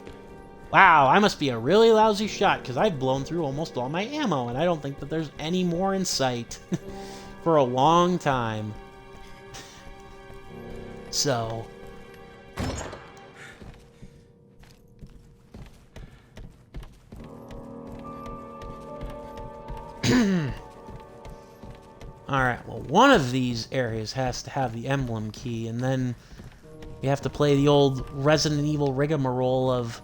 wow, I must be a really lousy shot, because I've blown through almost all my ammo, and I don't think that there's any more in sight for a long time. So... Alright, well, one of these areas has to have the emblem key, and then we have to play the old Resident Evil rigmarole of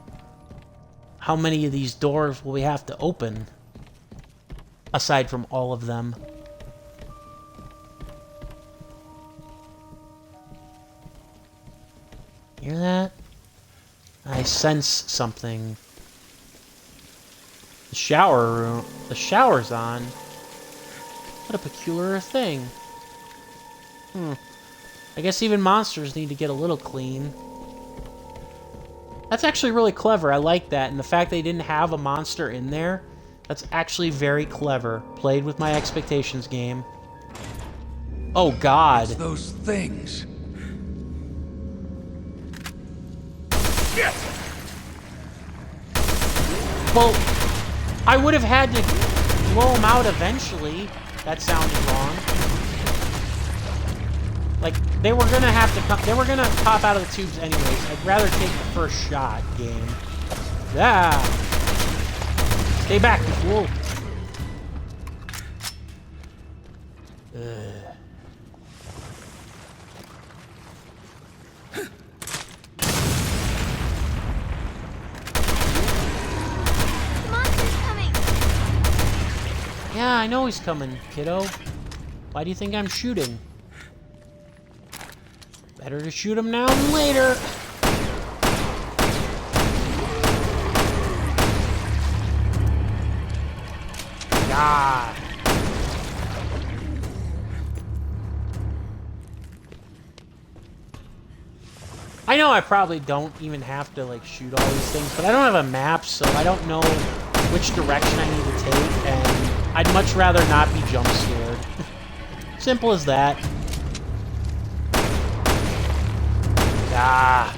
how many of these doors will we have to open, aside from all of them. Hear that? I sense something. The shower room. The shower's on. What a peculiar thing. I guess even monsters need to get a little clean. That's actually really clever. I like that. And the fact they didn't have a monster in there That's actually very clever. Played with my expectations game. Oh, God. It's those things. Well, I would have had to blow them out eventually. That sounded wrong. Like, they were gonna have to come. They were gonna pop out of the tubes anyways. I'd rather take the first shot, game. Yeah. Stay back, you fool. The monster's coming! Yeah, I know he's coming, kiddo. Why do you think I'm shooting? Better to shoot him now than later. Ah. I know I probably don't even have to like shoot all these things, but I don't have a map, so I don't know which direction I need to take, and I'd much rather not be jump scared. Simple as that. Ah.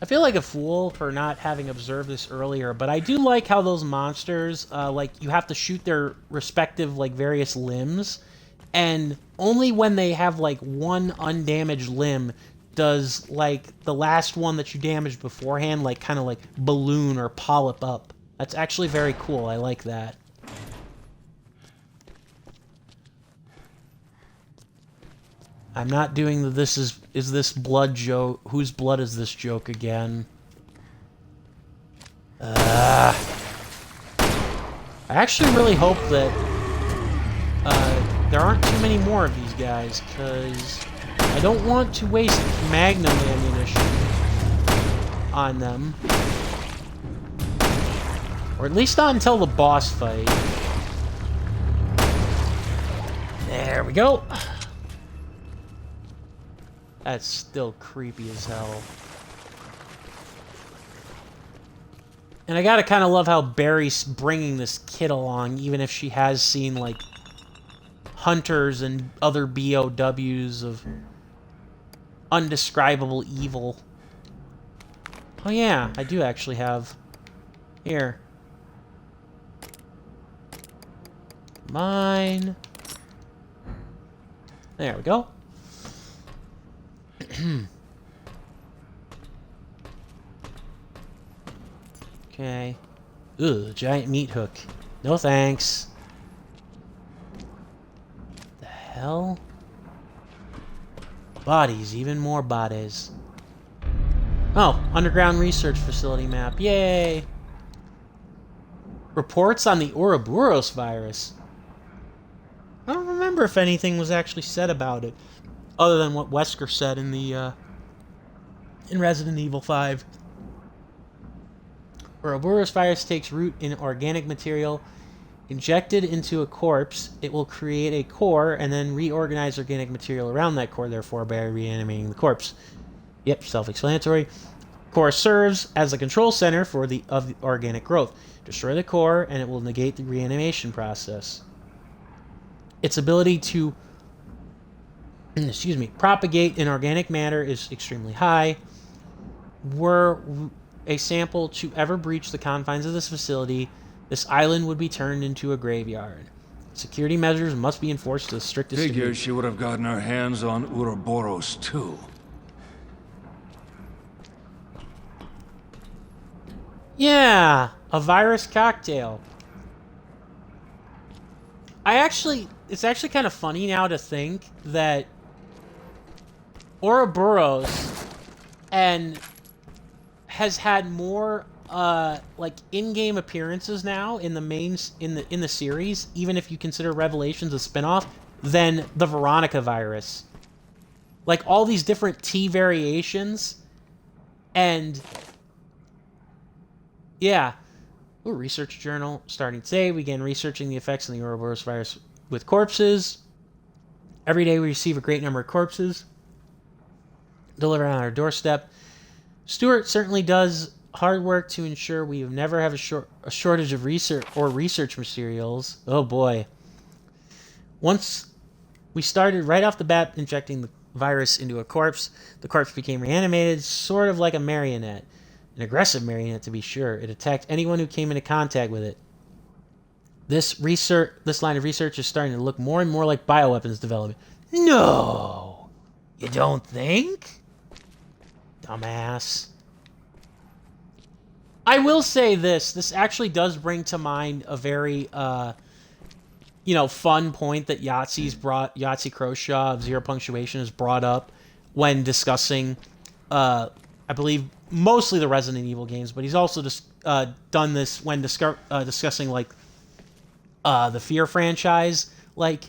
I feel like a fool for not having observed this earlier, but I do like how those monsters, like, you have to shoot their respective, like, various limbs, and only when they have, like, one undamaged limb does, like, the last one that you damaged beforehand, like, kind of, like, balloon or polyp up. That's actually very cool. I like that. I'm not doing the this is this blood joke. Whose blood is this joke again? I actually really hope that there aren't too many more of these guys, because I don't want to waste magnum ammunition on them. Or at least not until the boss fight. There we go. That's still creepy as hell. And I gotta kind of love how Barry's bringing this kid along, even if she has seen, like, hunters and other BOWs of undescribable evil. Oh yeah, I do actually have... Here. Mine. There we go. Okay. Ugh, giant meat hook. No thanks. The hell? Bodies, even more bodies. Oh, underground research facility map. Yay! Reports on the Ouroboros virus. I don't remember if anything was actually said about it, other than what Wesker said in the in Resident Evil 5. Ouroboros virus takes root in organic material injected into a corpse. It will create a core and then reorganize organic material around that core, therefore by reanimating the corpse. Yep, self-explanatory. Core serves as the control center for the organic growth. Destroy the core and it will negate the reanimation process. Its ability to propagate in organic matter is extremely high. Were a sample to ever breach the confines of this facility, this island would be turned into a graveyard. Security measures must be enforced to the strictest degree. Figured she would have gotten her hands on Ouroboros too. Yeah, a virus cocktail. It's actually kind of funny now to think that Ouroboros has had more like in-game appearances now in the series, even if you consider Revelations a spin-off, than the Veronica virus. Like all these different T variations, and yeah. Ooh, research journal starting today. We began researching the effects of the Ouroboros virus with corpses. Every day we receive a great number of corpses delivered on our doorstep. Stuart certainly does hard work to ensure we never have a shortage of research materials. Oh boy. Once we started right off the bat injecting the virus into a corpse, the corpse became reanimated, sort of like a marionette. An aggressive marionette, to be sure. It attacked anyone who came into contact with it. This line of research is starting to look more and more like bioweapons development. No! You don't think? Dumbass. I will say this. This actually does bring to mind a very, fun point that Yahtzee Croshaw of Zero Punctuation has brought up when discussing, I believe, mostly the Resident Evil games, but he's also done this when discussing, like, the Fear franchise. Like,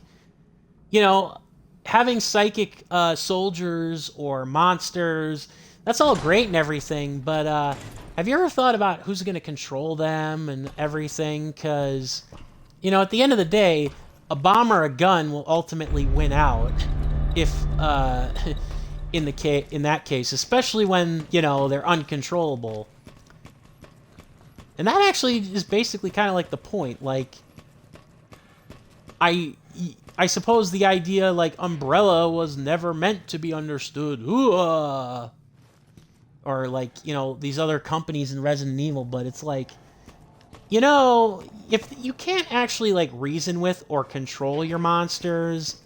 having psychic soldiers or monsters, that's all great and everything, but have you ever thought about who's going to control them and everything? Because, at the end of the day, a bomb or a gun will ultimately win out if, in that case, especially when, they're uncontrollable. And that actually is basically kind of like the point. Like, I suppose the idea, like, Umbrella was never meant to be understood. Ooh, or, like, these other companies in Resident Evil, but it's like, if you can't actually, like, reason with or control your monsters,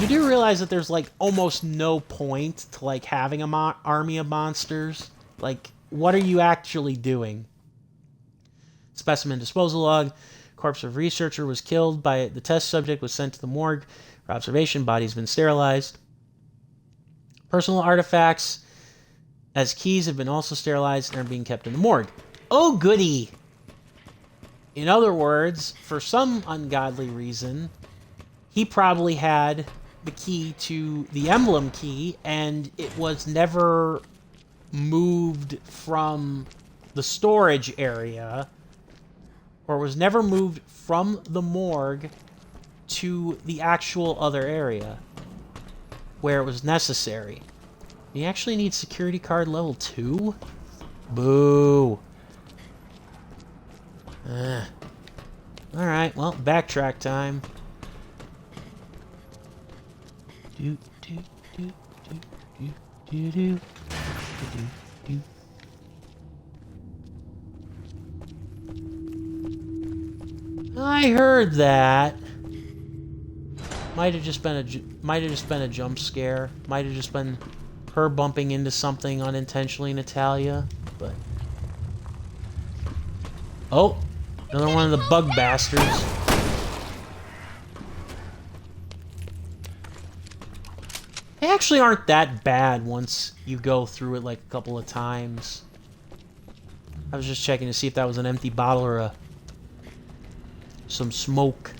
you do realize that there's, like, almost no point to, like, having an army of monsters. Like, what are you actually doing? Specimen disposal log. Corpse of researcher was killed by the test subject, was sent to the morgue for observation. Body's been sterilized. Personal artifacts as keys have been also sterilized and are being kept in the morgue. Oh, goody! In other words, for some ungodly reason, he probably had the key to the emblem key, and it was never moved from the storage area, or was never moved from the morgue to the actual other area where it was necessary. You actually need security card level 2? Boo. Alright, well, backtrack time. I heard that. Might have just been a jump scare. Might have just been her bumping into something unintentionally, Natalia. But oh, another one of the bug bastards. They actually aren't that bad once you go through it like a couple of times. I was just checking to see if that was an empty bottle or some smoke.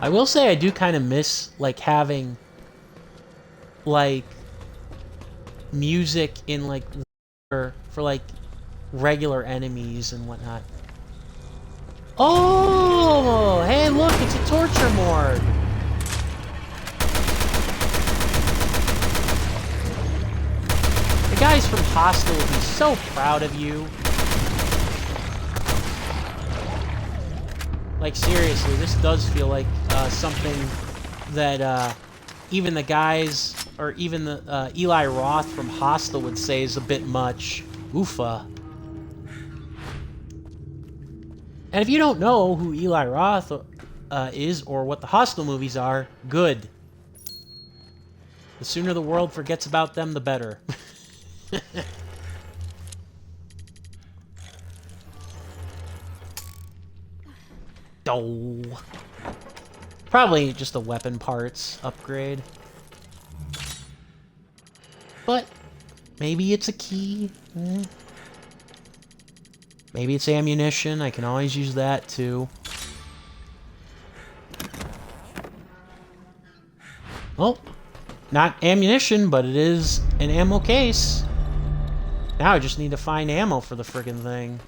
I will say I do kind of miss, like, having, like, music in, like, for like, regular enemies and whatnot. Oh! Hey, look, it's a torture morgue! The guys from Hostel would be so proud of you. Like, seriously, this does feel like something that even the guys, or even the Eli Roth from Hostel would say is a bit much. Oofa. And if you don't know who Eli Roth is, or what the Hostel movies are, good. The sooner the world forgets about them, the better. Oh. Probably just a weapon parts upgrade. But maybe it's a key. Maybe it's ammunition. I can always use that too. Oh, not ammunition, but it is an ammo case. Now I just need to find ammo for the friggin' thing.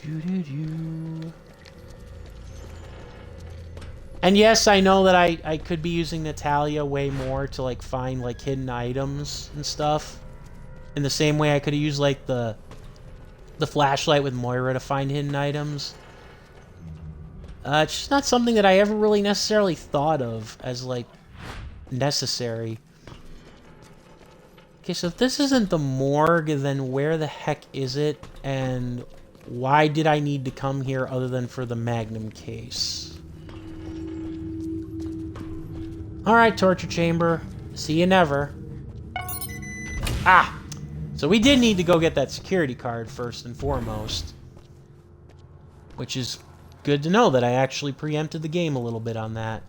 Doo-doo-doo. And yes, I know that I could be using Natalia way more to, like, find, like, hidden items and stuff. In the same way I could have used, like, the flashlight with Moira to find hidden items. It's just not something that I ever really necessarily thought of as, like, necessary. Okay, so if this isn't the morgue, then where the heck is it? And why did I need to come here other than for the Magnum case? Alright, torture chamber. See you never. Ah! So we did need to go get that security card first and foremost. Which is good to know that I actually preempted the game a little bit on that.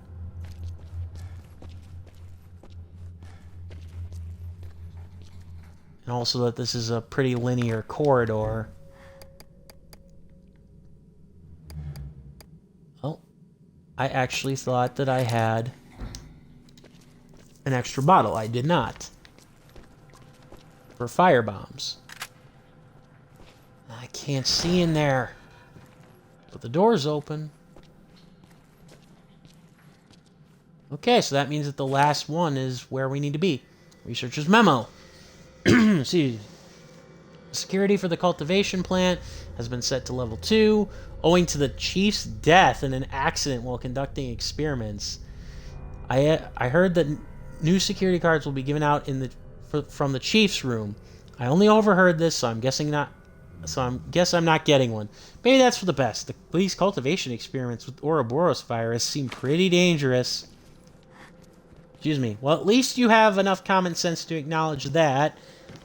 And also that this is a pretty linear corridor. Oh. I actually thought that I had an extra bottle. I did not. For fire bombs. I can't see in there. But the door's open. Okay, so that means that the last one is where we need to be. Researcher's memo. See. Security for the cultivation plant has been set to level 2, owing to the chief's death in an accident while conducting experiments. I heard that new security cards will be given out in from the chief's room. I only overheard this, so I'm guessing not. So I'm not getting one. Maybe that's for the best. These cultivation experiments with Ouroboros virus seem pretty dangerous. Excuse me. Well, at least you have enough common sense to acknowledge that.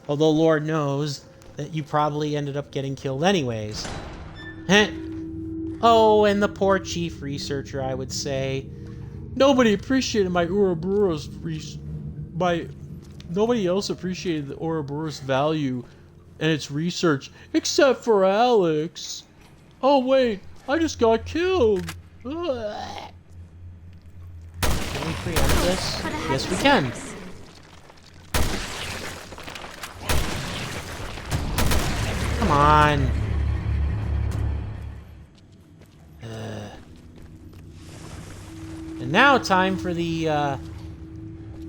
Although Lord knows that you probably ended up getting killed anyways. Heh. Oh, and the poor chief researcher, I would say. Nobody appreciated my Ouroboros Nobody else appreciated the Ouroboros value and its research, except for Alex. Oh wait, I just got killed. Ugh. Can we preempt this? Yes, we can. Come on. And now time for the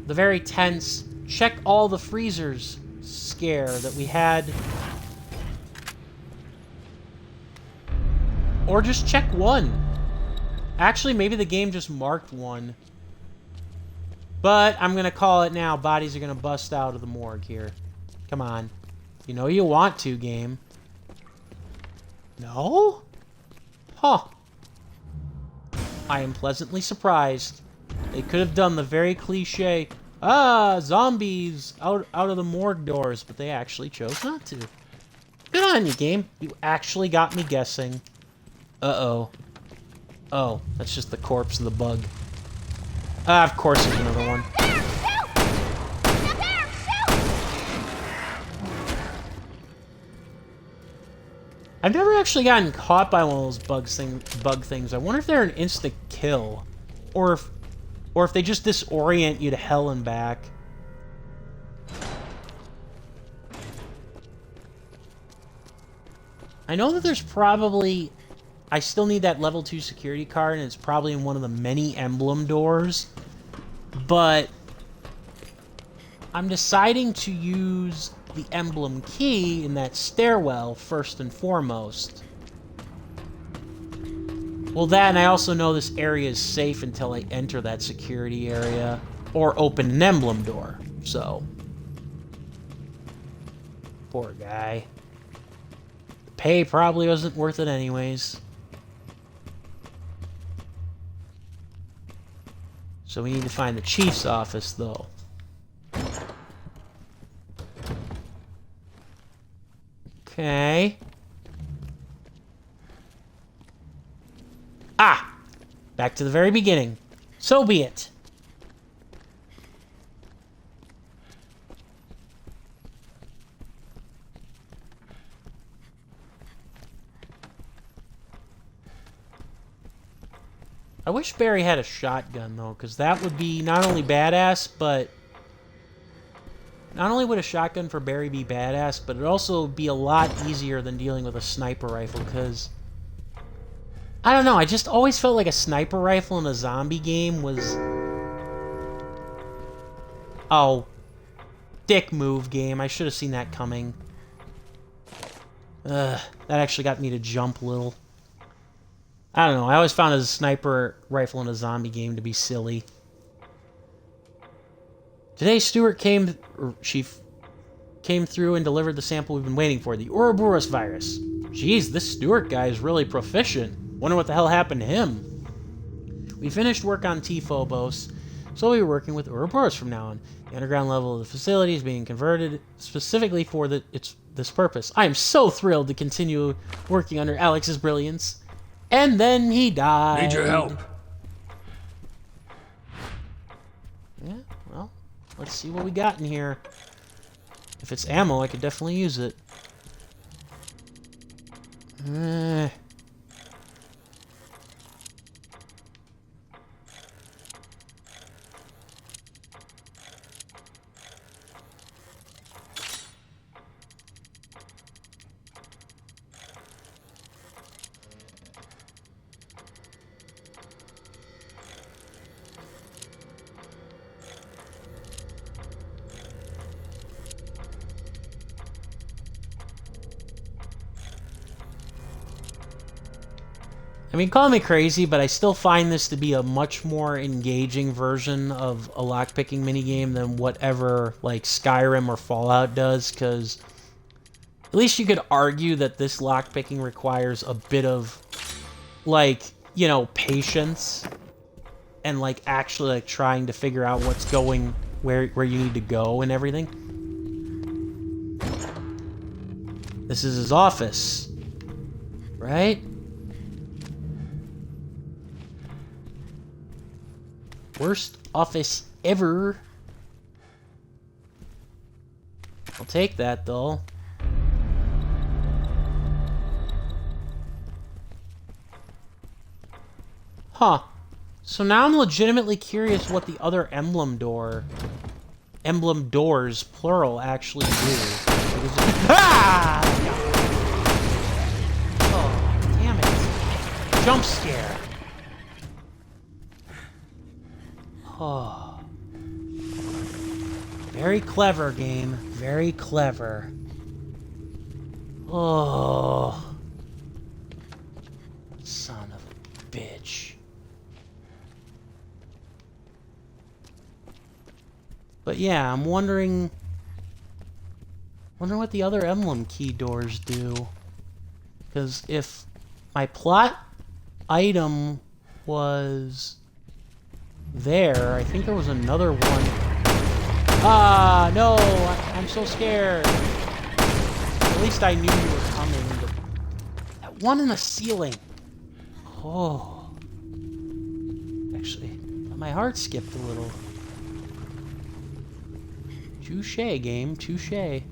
very tense check all the freezers scare that we had. Or just check one. Actually, maybe the game just marked one. But I'm going to call it now. Bodies are going to bust out of the morgue here. Come on. You know you want to, game. No? Huh. I am pleasantly surprised. They could have done the very cliche, zombies out of the morgue doors, but they actually chose not to. Good on you, game. You actually got me guessing. Uh-oh. Oh, that's just the corpse of the bug. Of course there's another one. I've never actually gotten caught by one of those bug things. I wonder if they're an instant kill, or if they just disorient you to hell and back. I know that there's probably... I still need that level 2 security card, and it's probably in one of the many emblem doors. But I'm deciding to use the emblem key in that stairwell first and foremost. Well, that, and I also know this area is safe until I enter that security area or open an emblem door. So, poor guy. The pay probably wasn't worth it anyways. So we need to find the chief's office, though. Okay. Ah! Back to the very beginning. So be it. I wish Barry had a shotgun, though, because that would be not only badass, but not only would a shotgun for Barry be badass, but it'd also be a lot easier than dealing with a sniper rifle, because... I don't know, I just always felt like a sniper rifle in a zombie game was... Oh. Dick move, game. I should have seen that coming. That actually got me to jump a little. I don't know, I always found a sniper rifle in a zombie game to be silly. Today, Stewart came through and delivered the sample we've been waiting for, the Ouroboros virus. Jeez, this Stewart guy is really proficient. Wonder what the hell happened to him. We finished work on T-Phobos, so we'll be working with Ouroboros from now on. The underground level of the facility is being converted specifically for this purpose. I am so thrilled to continue working under Alex's brilliance. And then he died. Need your help. Yeah, well, let's see what we got in here. If it's ammo, I could definitely use it. I mean, call me crazy, but I still find this to be a much more engaging version of a lockpicking minigame than whatever, like, Skyrim or Fallout does, because at least you could argue that this lockpicking requires a bit of, like, you know, patience and, like, actually, like, trying to figure out what's going, where you need to go and everything. This is his office, right? Worst office ever. I'll take that, though. Huh. So now I'm legitimately curious what the other emblem doors, plural, actually do. Ah! Oh, damn it. Jump scare. Oh. Very clever, game. Very clever. Oh. Son of a bitch. But yeah, I'm wondering what the other emblem key doors do. Because if my plot item was there, I think there was another one. Ah, no, I'm so scared. At least I knew you were coming. But that one in the ceiling. Oh. Actually, my heart skipped a little. Touché, game, touché.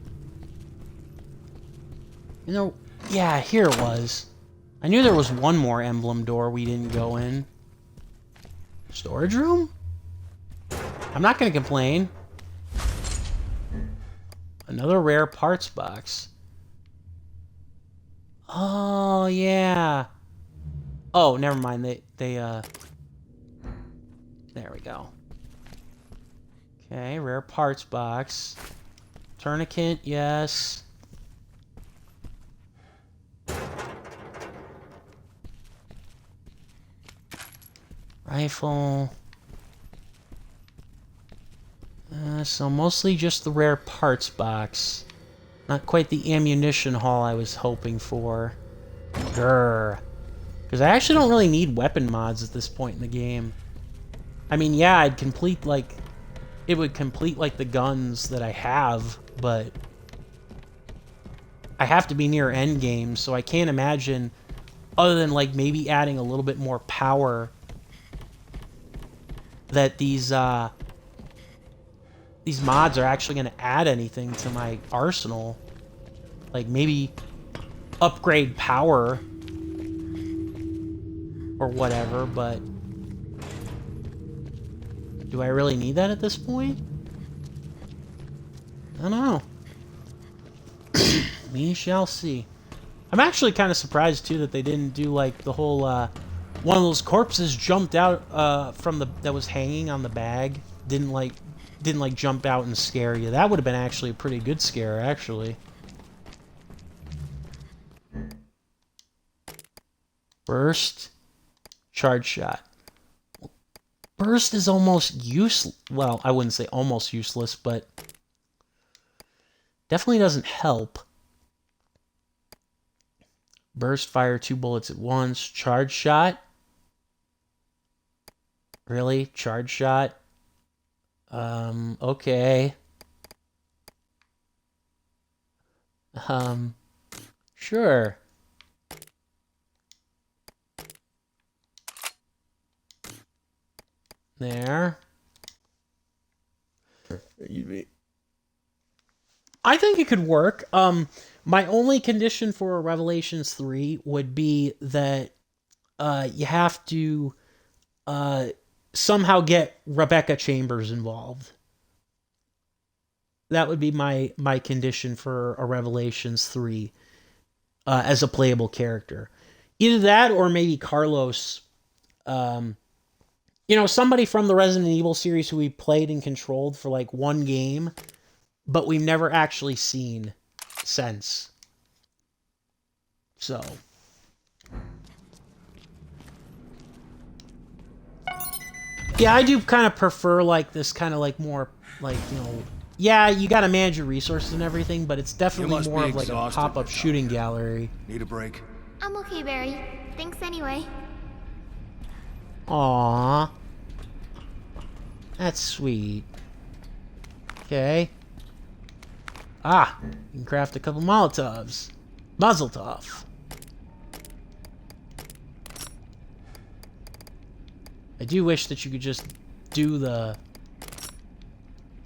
You know, yeah, here it was. I knew there was one more emblem door we didn't go in. Storage room? I'm not gonna complain. Another rare parts box. Oh, yeah. Oh, never mind. There we go. Okay, rare parts box. Tourniquet, yes. Rifle. So mostly just the rare parts box. Not quite the ammunition haul I was hoping for. Grr. Because I actually don't really need weapon mods at this point in the game. I mean, yeah, I'd complete, like... It would complete, like, the guns that I have, but... I have to be near endgame, so I can't imagine... Other than, like, maybe adding a little bit more power... that these mods are actually going to add anything to my arsenal. Like, maybe upgrade power or whatever, but do I really need that at this point? I don't know. We shall see. I'm actually kind of surprised too that they didn't do like the whole one of those corpses jumped out from the that was hanging on the bag. Didn't like jump out and scare you. That would have been actually a pretty good scare, actually. Burst, charge shot. Burst is almost useless. Well, I wouldn't say almost useless, but definitely doesn't help. Burst, fire 2 bullets at once. Charge shot. Really? Charge shot? Okay. Sure. There. I think it could work. My only condition for Revelations 3 would be that you have to somehow get Rebecca Chambers involved. That would be my condition for a Revelations 3 as a playable character. Either that or maybe Carlos. You know, somebody from the Resident Evil series who we played and controlled for like one game, but we've never actually seen since. So. Yeah, I do kind of prefer like this kind of like more like, you know, yeah, you got to manage your resources and everything, but it's definitely more of like a pop-up shooting gallery. Need a break? I'm okay, Barry. Thanks anyway. Aww. That's sweet. Okay. Ah, you can craft a couple Molotovs. Mazel tov. I do wish that you could just do the...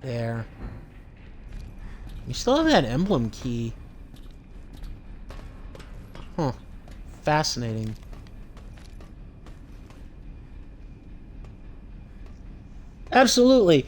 There. You still have that emblem key. Huh. Fascinating. Absolutely.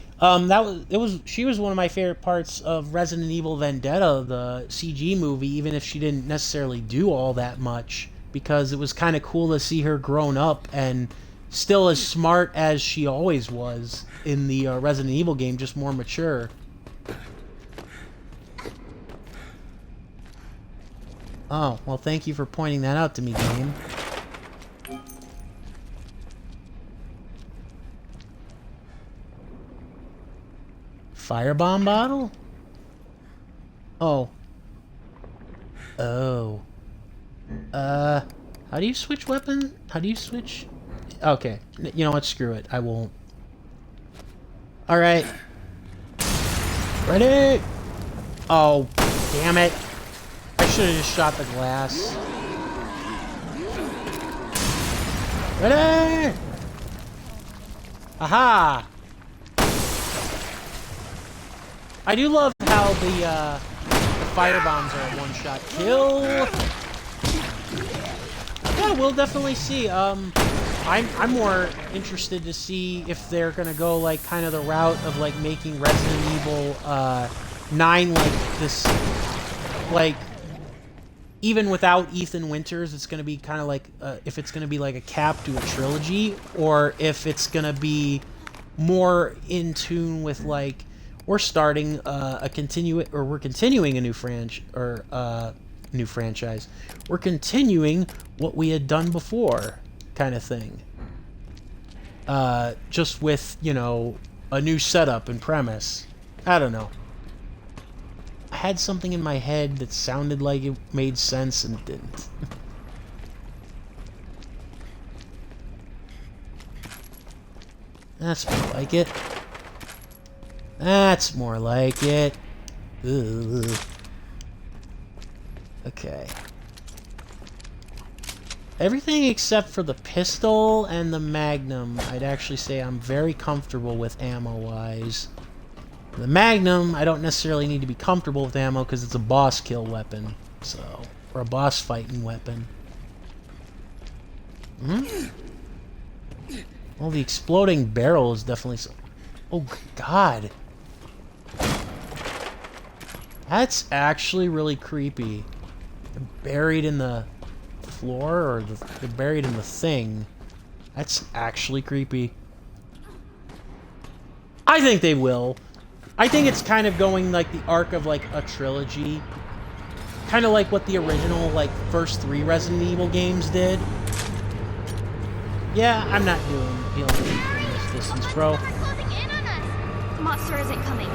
She was one of my favorite parts of Resident Evil Vendetta, the CG movie, even if she didn't necessarily do all that much, because it was kind of cool to see her grown up and still as smart as she always was in the Resident Evil game, just more mature. Oh, well, thank you for pointing that out to me, game. Firebomb bottle? Oh. Oh. How do you switch weapon? How do you switch? Okay. You know what? Screw it. I won't. Alright. Ready? Oh, damn it. I should have just shot the glass. Ready? Aha! I do love how the fire bombs are a one-shot kill. Yeah, we'll definitely see. I'm more interested to see if they're gonna go like kind of the route of like making Resident Evil 9 like this, like even without Ethan Winters, it's gonna be kind of like if it's gonna be like a cap to a trilogy, or if it's gonna be more in tune with like we're starting we're continuing a new franchise. We're continuing what we had done before, kind of thing. Just with, you know, a new setup and premise. I don't know. I had something in my head that sounded like it made sense and didn't. That's more like it. That's more like it. Ugh. Okay. Everything except for the pistol and the Magnum, I'd actually say I'm very comfortable with ammo-wise. The Magnum, I don't necessarily need to be comfortable with ammo because it's a boss kill weapon, so, or a boss fighting weapon. Well, the exploding barrel is definitely so... Oh, God. That's actually really creepy. They're buried in the floor, or they're buried in the thing. That's actually creepy. I think they will. I think it's kind of going like the arc of like a trilogy. Kind of like what the original, like, first 3 Resident Evil games did. Yeah, I'm not feeling it from this distance, bro. They're closing in on us. The monster isn't coming.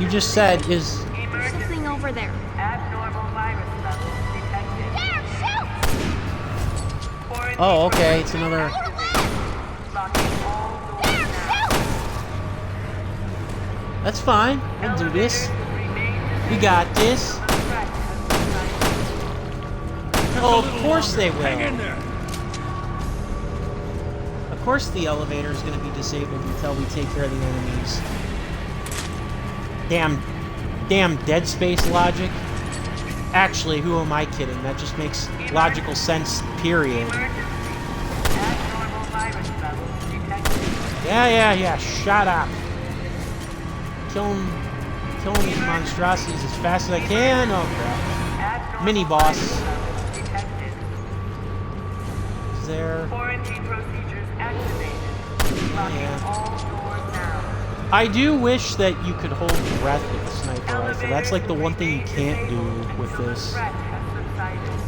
You just said is... There's something over there. Abnormal virus levels detected. There, shoot! Quarantine Oh, okay, it's another... locking all doors There, now. shoot! That's fine. We'll do this. We got this. Oh, of course they Hang in will. there. Of course the elevator is going to be disabled until we take care of the enemies. Damn Dead Space logic. Actually, who am I kidding? That just makes logical sense, period. Abnormal virus levels detected. Yeah, shut up. Killing these monstrosities as fast as I can. Oh, crap. Abnormal Mini boss. virus levels detected. Is there... Quarantine procedures activated. Locking Yeah. all doors now. I do wish that you could hold your breath with the sniper rifle. That's like the one thing you can't do with this. Threat has subsided.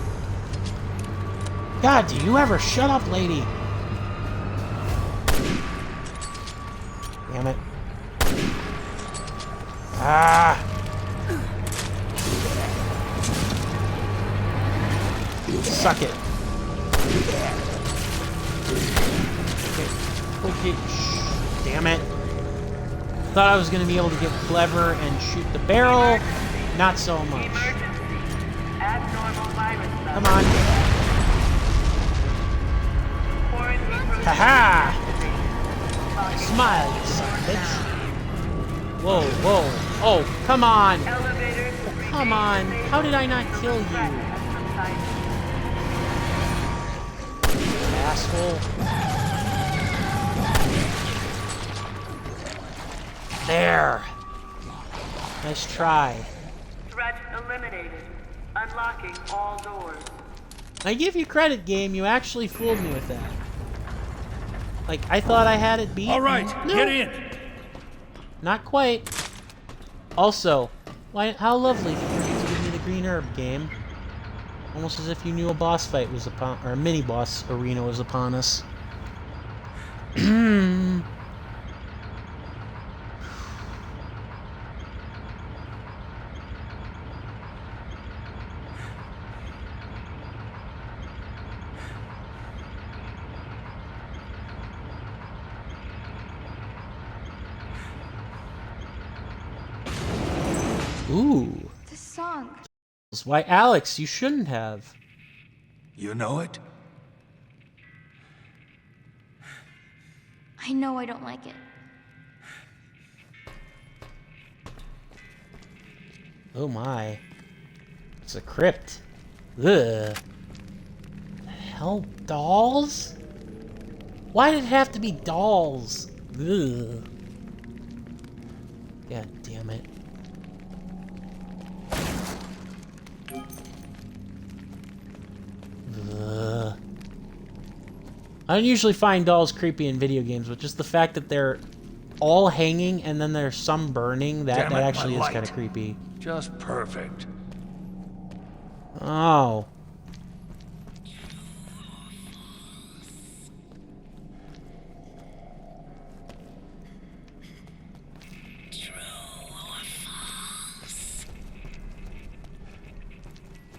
God, do you ever shut up, lady? Damn it. Ah! Suck it. Okay. Shh. Damn it. Thought I was going to be able to get clever and shoot the barrel. Not so much. Emergency. Abnormal virus levels. Come on. Quarantine procedures Haha! activated. Smile, you son of a bitch. Whoa. Oh, come on. Elevators Come on. How did I not kill you? Asshole. There. Nice try. Threat eliminated. Unlocking all doors. I give you credit, game. You actually fooled me with that. Like, I thought I had it beat. All right, No, get in. not quite. Also, how lovely to give me the green herb, game. Almost as if you knew a boss fight was upon, or a mini boss arena was upon us. Ooh. The song. Why, Alex, you shouldn't have. You know it? I know I don't like it. Oh my. It's a crypt. Ugh. Hell, dolls? Why did it have to be dolls? Ugh. God damn it. Ugh. I don't usually find dolls creepy in video games, but just the fact that they're all hanging and then there's some burning, that Damn it, actually my is kind of light. creepy. Just perfect. Oh.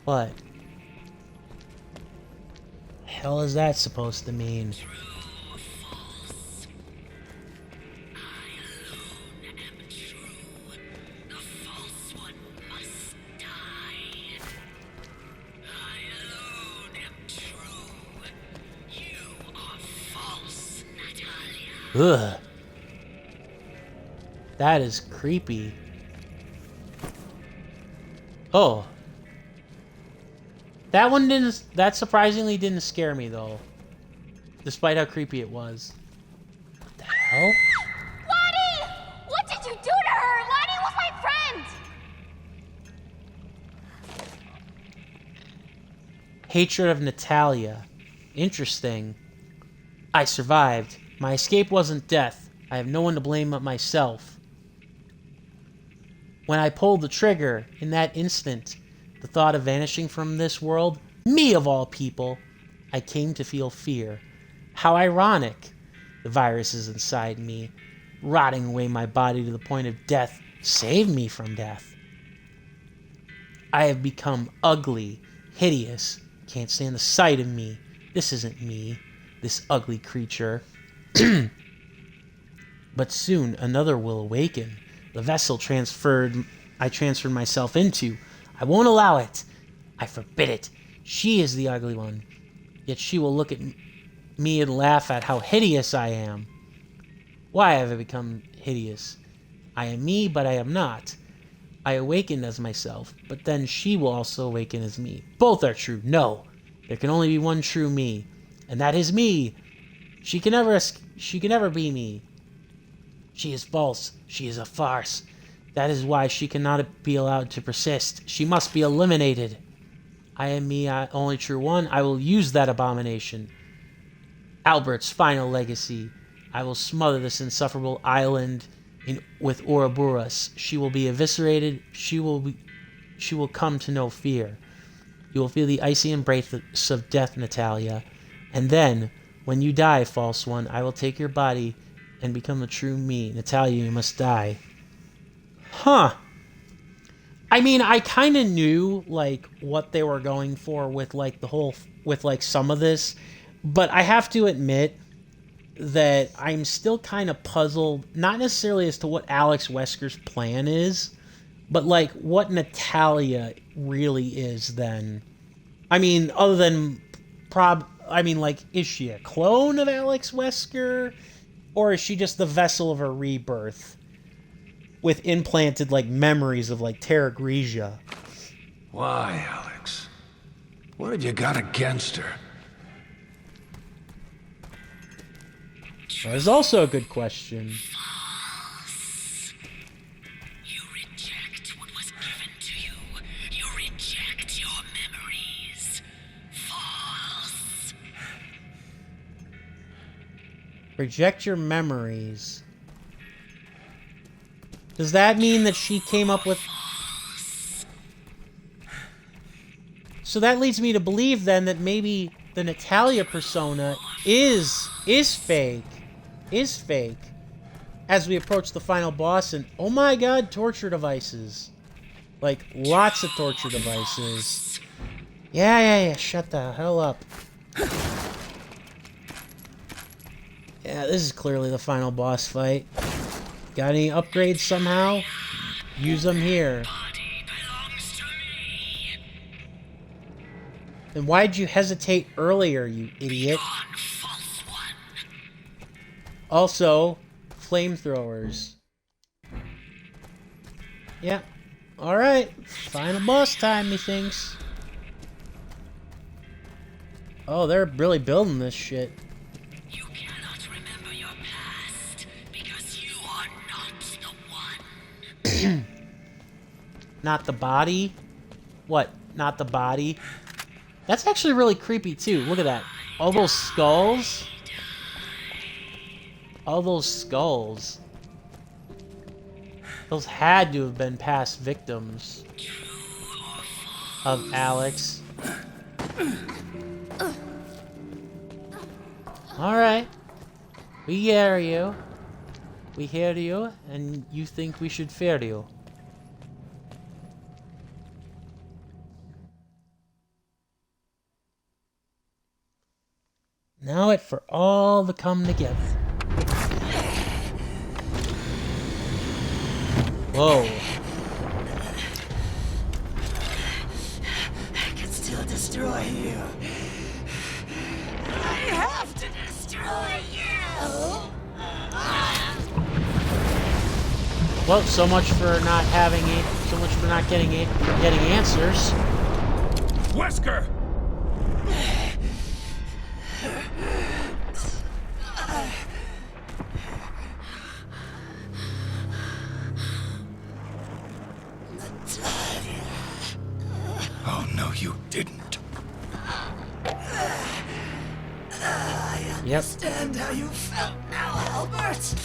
What? Hell is that supposed to mean? Ugh. That is creepy. Oh. That one didn't... That surprisingly didn't scare me, though. Despite how creepy it was. What the hell? Lottie! What did you do Hatred of Natalia. Interesting. I survived. My escape wasn't death. I have no one to blame but myself. When I pulled the trigger, in that instant, the thought of vanishing from this world, me of all people, I came to feel fear. How ironic. The viruses inside me, rotting away my body to the point of death, saved me from death. I have become ugly, hideous. Can't stand the sight of me. This isn't me, this ugly creature. But soon another will awaken. The vessel I transferred myself into. I won't allow it. I forbid it. She is the ugly one. Yet she will look at me and laugh at how hideous I am. Why have I become hideous? I am me, but I am not. I awakened as myself, but then she will also awaken as me. Both are true. No, there can only be one true me, and that is me. She can never be me. She is false. She is a farce. That is why she cannot be allowed to persist. She must be eliminated. I am me, only true one. I will use that abomination. Albert's final legacy. I will smother this insufferable island with Ouroboros. She will be eviscerated. She will come to no fear. You will feel the icy embrace of death, Natalia. And then, when you die, false one, I will take your body and become the true me. Natalia, you must die. Huh. I mean, I kind of knew, like, what they were going for with, like, some of this. But I have to admit that I'm still kind of puzzled, not necessarily as to what Alex Wesker's plan is, but, like, what Natalia really is then. I mean, other than like, is she a clone of Alex Wesker? Or is she just the vessel of her rebirth with implanted, like, memories of, like, Terra Grigia? Why, Alex? What have you got against her? That is also a good question. You reject what was given to you. You reject your memories. False. Reject your memories. Does that mean that she came up with... So that leads me to believe then that maybe the Natalia persona is fake. Is fake. As we approach the final boss and, oh my god, torture devices. Like, lots of torture devices. Yeah, shut the hell up. Yeah, this is clearly the final boss fight. Got any upgrades somehow? Use them here. Body belongs to me. Then why'd you hesitate earlier, you idiot? Gone, false one. Also, flamethrowers. Yeah. Alright. Final boss time, methinks. Oh, they're really building this shit. You cannot remember your past because you are not the one. Not the body? What? Not the body? That's actually really creepy, too. Look at that. All those skulls. All those skulls. Those had to have been past victims of Alex. Alright. We hear you. We hear you, and you think we should fear you. Now it for all to come together. Whoa. I can still destroy you. I have to destroy you. Well, so much for not having it. So much for not getting answers. Wesker! Oh, no, you didn't. understand how you felt now, Albert.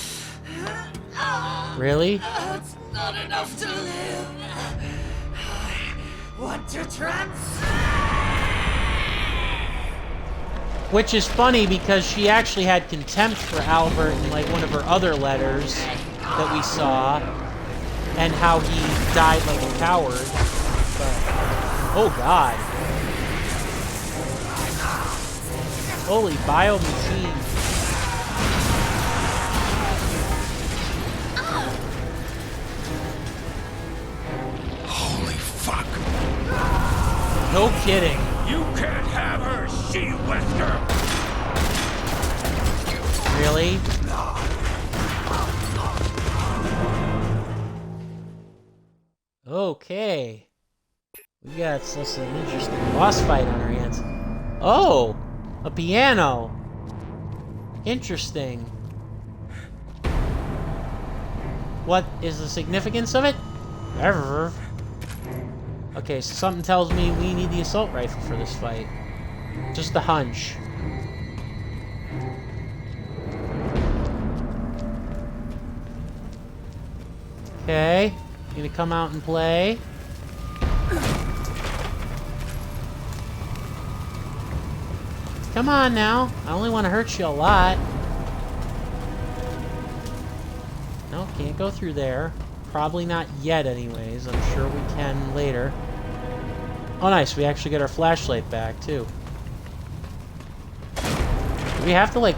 Really? It's not enough to live. I want to transcend. Which is funny because she actually had contempt for Albert in like one of her other letters that we saw, and how he died like a coward. But, oh god. Holy bio-machine. Holy fuck. No kidding. You can't have her, she-whisker! Really? Okay. We got an interesting boss fight on our hands. Oh! A piano! Interesting. What is the significance of it? Ever. Okay, so something tells me we need the assault rifle for this fight. Just a hunch. Okay, gonna come out and play. Come on now, I only want to hurt you a lot. No, can't go through there. Probably not yet anyways, I'm sure we can later. Oh nice, we actually get our flashlight back too. Do we have to like...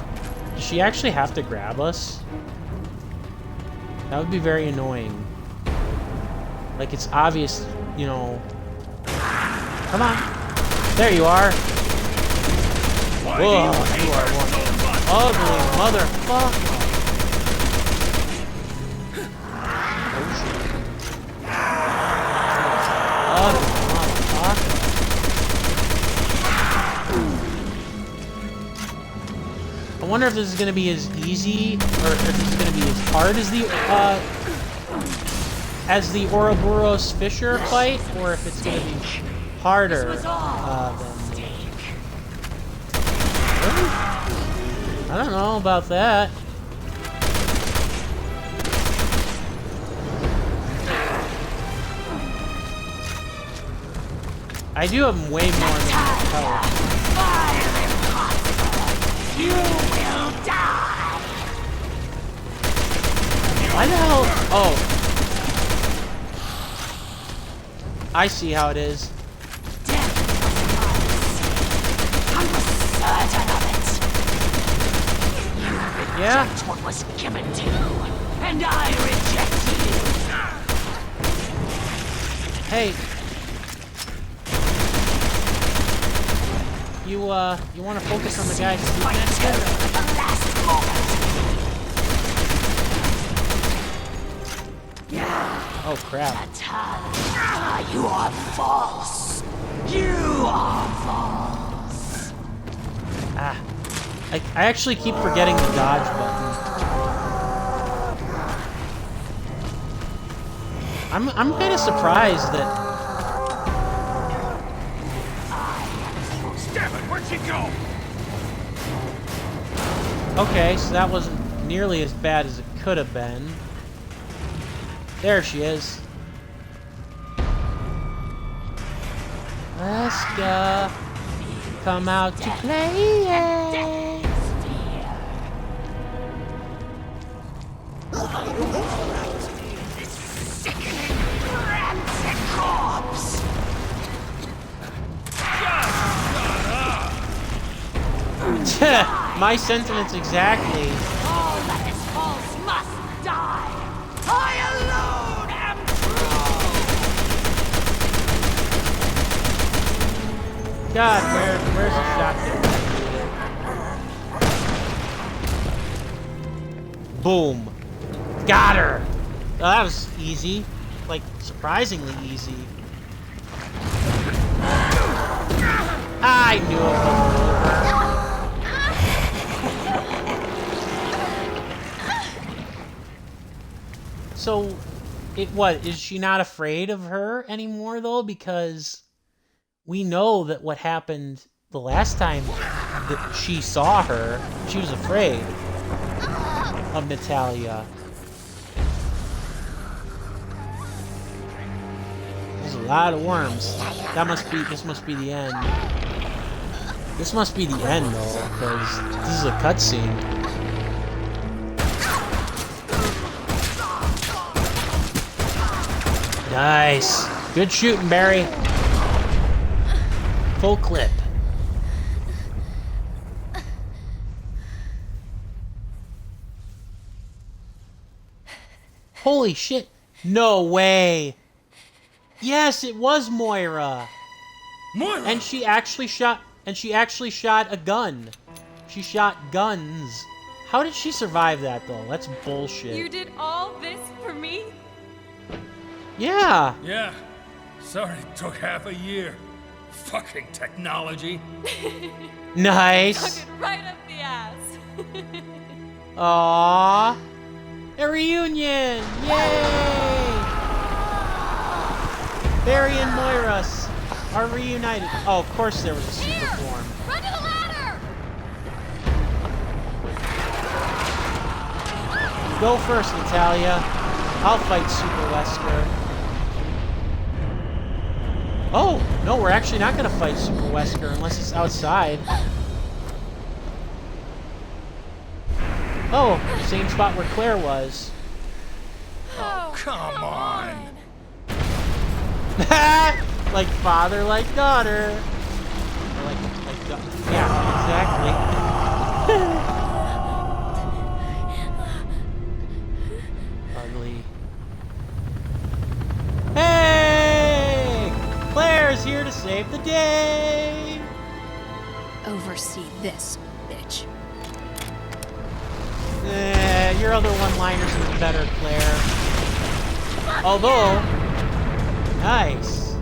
Does she actually have to grab us? That would be very annoying. Like it's obvious, you know... Come on! There you are! Whoa, you are one ugly motherfucker! I wonder if this is going to be as easy, or if this is going to be as hard as the Ouroboros Fisher fight, or if it's going to be harder than... Really? I don't know about that. I do have way more than health. You will die. Why the hell? Oh. I see how it is. Death was I was certain of it. You Yeah? reject what was given to you, and I reject you. Hey. You want to focus on the guy who's Fight till the last moment. Oh crap. You are false. You are false. Ah. I actually keep forgetting the dodge button. I'm kind of surprised that... Damn it, where'd she go? Okay, so that wasn't nearly as bad as it could have been. There she is. Let's go. Come out to play. Rancid corpse. My sentiments exactly. All that is false must die. I alone am true. God, where's the shotgun? Boom. Got her. Oh, that was easy. Like, surprisingly easy. I knew it wasn't over. So, what, is she not afraid of her anymore, though? Because we know that what happened the last time that she saw her, she was afraid of Natalia. There's a lot of worms. This must be the end. This must be the end, though, because this is a cutscene. Nice. Good shooting, Barry. Full clip. Holy shit. No way. Yes, it was Moira. Moira! And she actually shot a gun. She shot guns. How did she survive that, though? That's bullshit. You did all this for me? Yeah. Yeah. Sorry it took half a year. Fucking technology. Nice. Took it right up the ass. Aww. A reunion! Yay! Barry and Moira are reunited. Oh, of course there was a super form. Run to the ladder! Go first, Natalia. I'll fight Super Wesker. Oh, no, we're actually not going to fight Super Wesker unless it's outside. Oh, same spot where Claire was. Oh, come on. Like father, like daughter. Or like yeah, exactly. Ugly. Hey! Claire's here to save the day! Oversee this, bitch. Your other one-liners were better, Claire. Although, nice.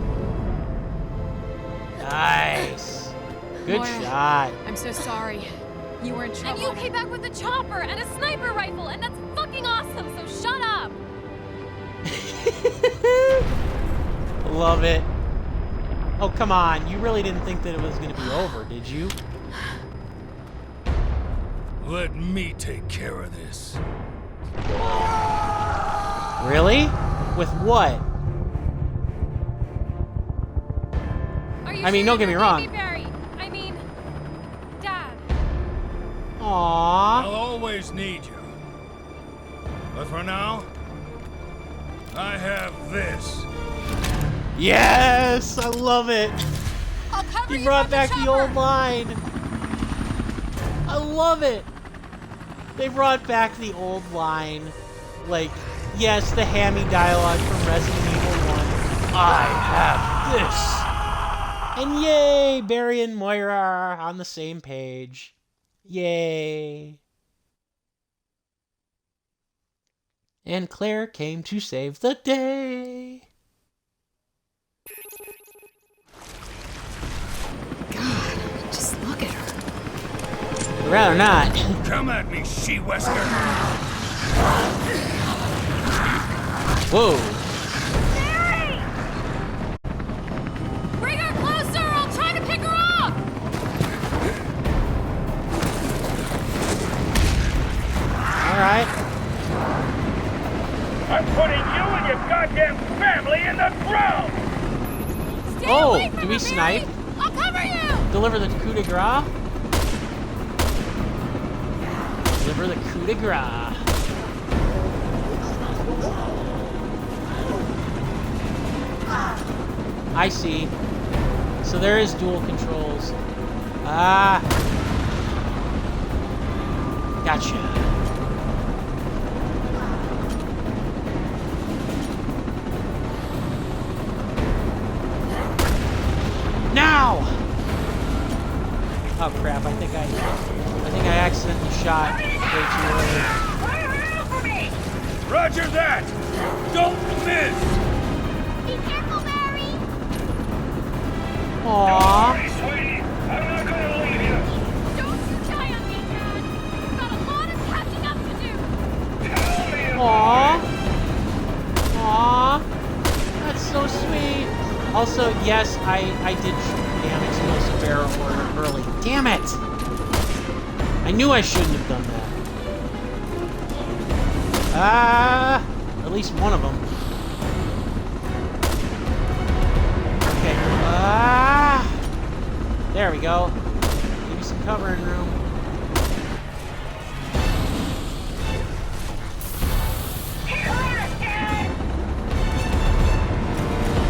Nice. Good Moira, shot. I'm so sorry. You were in trouble. And you came back with a chopper and a sniper rifle, and that's fucking awesome, so shut up! Love it. Oh, come on. You really didn't think that it was going to be over, did you? Let me take care of this. Really? With what? Are you I mean, sure don't get me you're wrong. Baby Barry? I mean, Dad. Aww. I'll always need you. But for now, I have this. Yes! I love it. I'll cover He you brought from back the chopper. old line. I love it. They brought back the old line. Like, yes, the hammy dialogue from Resident Evil 1. I have this. And yay, Barry and Moira are on the same page. Yay. And Claire came to save the day. God, just look at her. I'd rather not. Come at me, she-wesker. Whoa. Bring her closer! I'll try to pick her up! Alright. I'm putting you and your goddamn family in the ground! Stay Oh, away from do we her, snipe? Barry. I'll cover you! Deliver the coup de grace. Deliver the coup de grace. I see. So there is dual controls. Ah. Gotcha. Now! Oh crap, I think I accidentally shot way too early. Roger that! Don't miss! Be careful, Barry! Aww. Hey, sweetie, I'm not gonna leave you. Don't you die on me, Dad! We've got a lot of catching up to do! Tell me Aww. Aww. That's so sweet. Also, yes, I did shoot damn explosive barrel early. Damn it! I knew I shouldn't have done that. Ah! At least one of them. Okay. Ah! There we go. Give me some covering room.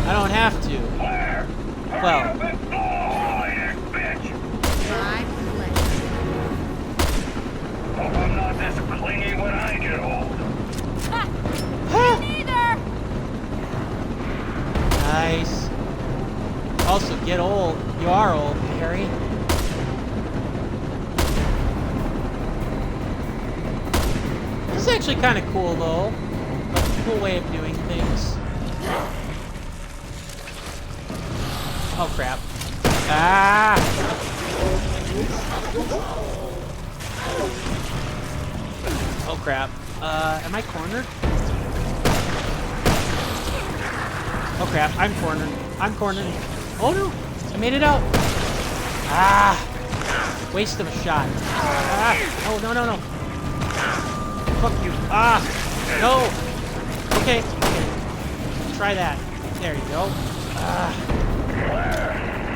I don't have to. Well. My pleasure. Hope I'm not this clingy when I get old. Neither! Nice. Also, get old. You are old, Harry. This is actually kind of cool, though. Like a cool way of doing things. Oh, crap. Ah! Oh, crap. Am I cornered? Oh, crap. I'm cornered. I'm cornered. Oh, no. I made it out. Ah! Waste of a shot. Ah! Oh, no, no, no. Fuck you. Ah! No! Okay. Okay. Try that. There you go. Ah.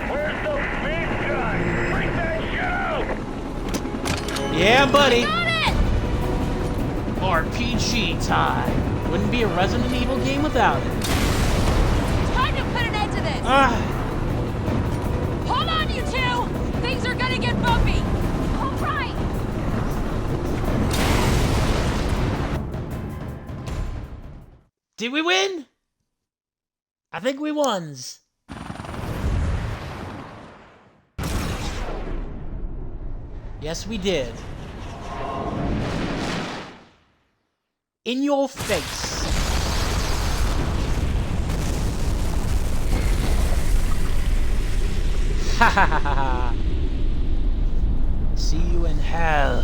Where's the big guy? Bring that shit out! Yeah, buddy. Got it! RPG time. Wouldn't be a Resident Evil game without it. Time to put an end to this! Ah. Hold on, you two! Things are gonna get bumpy! Alright! Did we win? I think we wons. Yes, we did. In your face. Ha ha ha ha. See you in hell.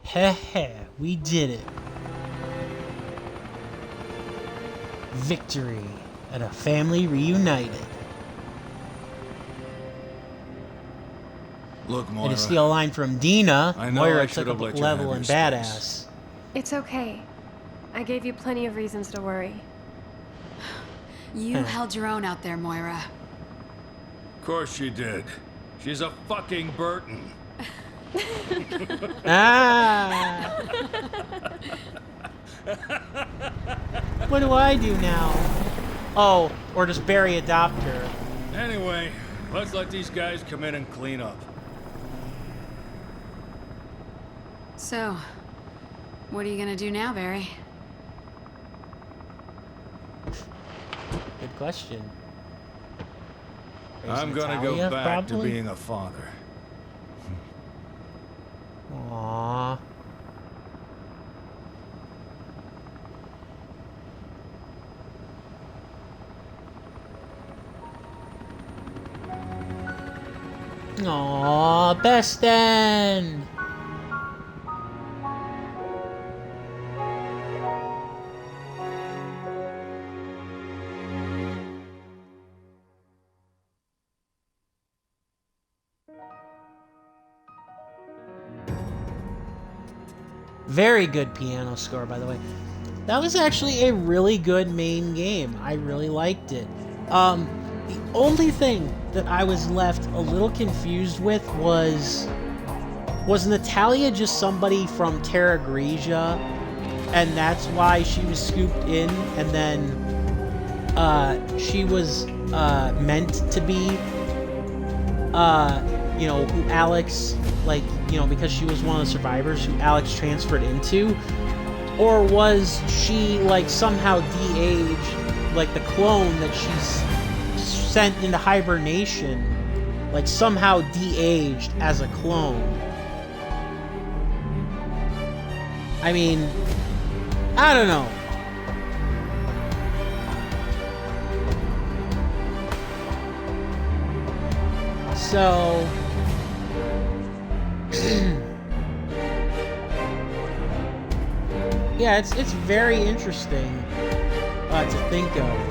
Heh heh, we did it. Victory and a family reunited. Look, Moira. And to steal a line from Dina, I know Moira I took should up have a let you level have and your badass. space. It's okay. I gave you plenty of reasons to worry. You held your own out there, Moira. Of course she did. She's a fucking Burton. Ah! What do I do now? Oh, or just Barry adopt her. Anyway, let's let these guys come in and clean up. So, what are you gonna do now, Barry? Good question. Raise I'm gonna Natalia, go back to probably? being a father. Aww. Aww, best end. Very good piano score, by the way. That was actually a really good main game. I really liked it. The only thing that I was left a little confused with was Natalia just somebody from Terra Grigia, and that's why she was scooped in, and then she was meant to be, you know, who Alex, like, you know, because she was one of the survivors who Alex transferred into? Or was she, like, somehow de-aged, like the clone that she's sent into hibernation like, somehow de-aged as a clone. I mean, I don't know. So... yeah, it's very interesting to think of.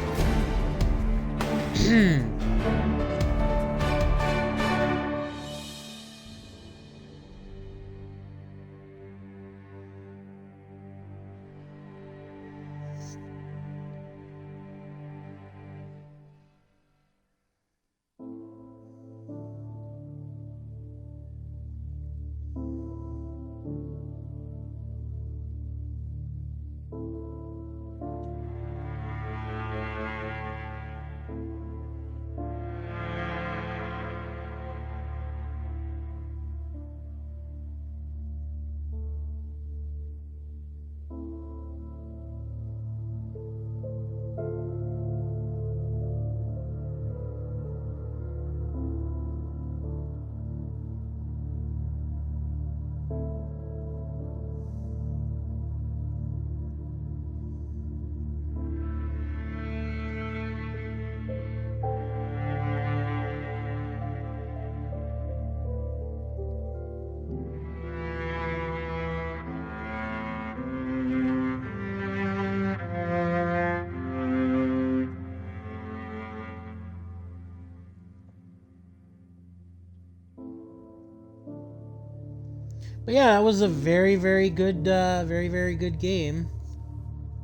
But yeah, that was a very, very good game.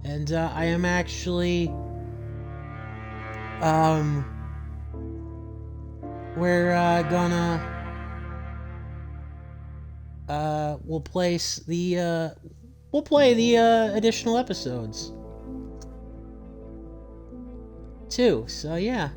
And I am actually... we're gonna... we'll place the... we'll play the additional episodes too, so yeah.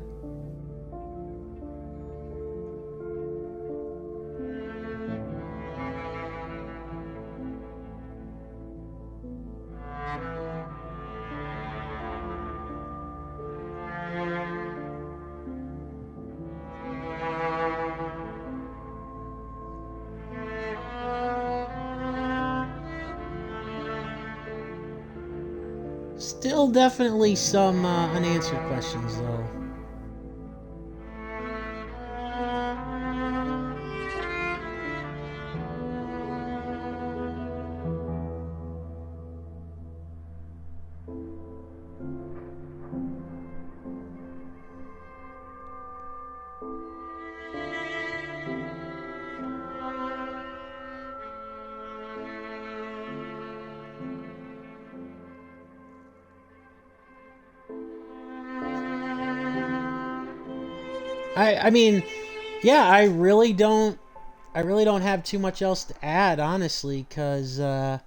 Still definitely some unanswered questions, though. I mean, yeah, I really don't have too much else to add, honestly, because you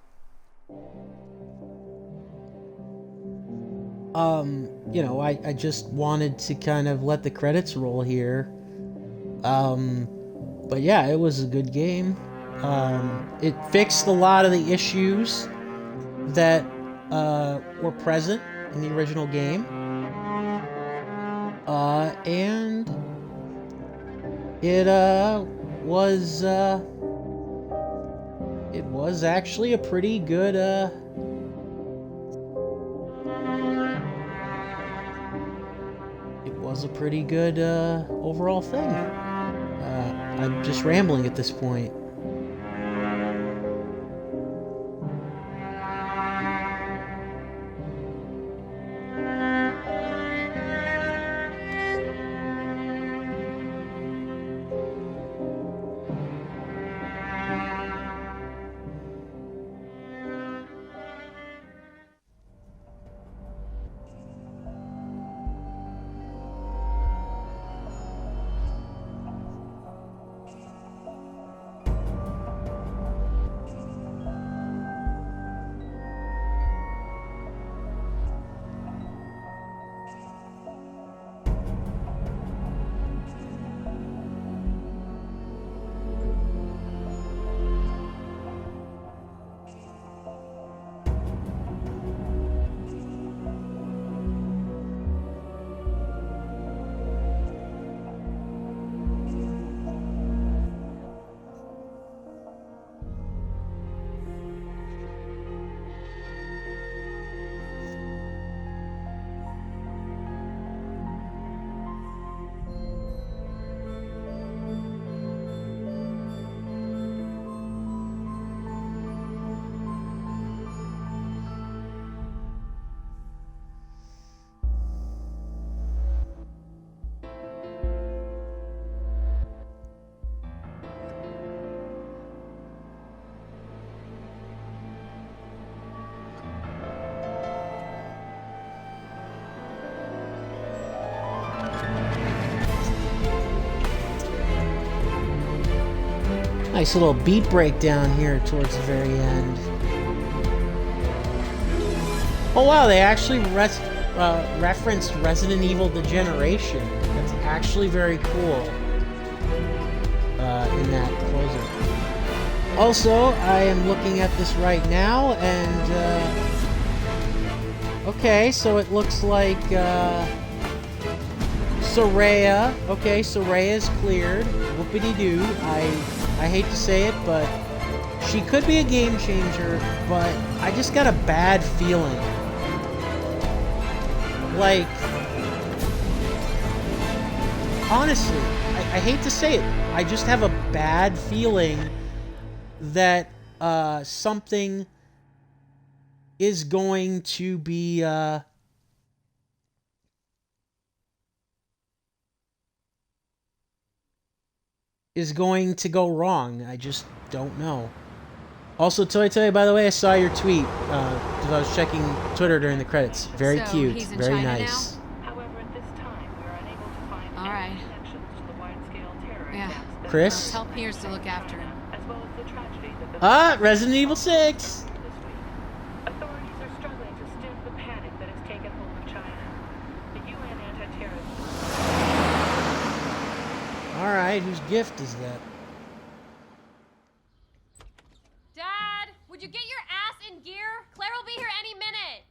know, I just wanted to kind of let the credits roll here. But yeah, it was a good game. It fixed a lot of the issues that were present in the original game. And it was actually a pretty good overall thing. I'm just rambling at this point. Nice little beat breakdown here towards the very end. Oh wow, they actually referenced Resident Evil Degeneration. That's actually very cool in that closer. Also, I am looking at this right now, and okay, so it looks like Soraya. Okay, Soraya's cleared. Whoopity-doo. I hate to say it, but she could be a game changer, but I just got a bad feeling. Like, honestly, I hate to say it, I just have a bad feeling that something is going to be is going to go wrong. I just don't know. Also, Toy, by the way, I saw your tweet because I was checking Twitter during the credits. Very So, cute, he's in very China nice. However, at this time, we are unable to find All right. any connections to the wide-scale terror Yeah. attacks that Chris? Tell Piers to look after him. as well as the tragedy that Ah, Resident Evil 6! this week. Authorities are struggling to stem the panic that has taken hold of China. The UN anti-terrorist. Alright, whose gift is that? Dad, would you get your ass in gear? Claire will be here any minute.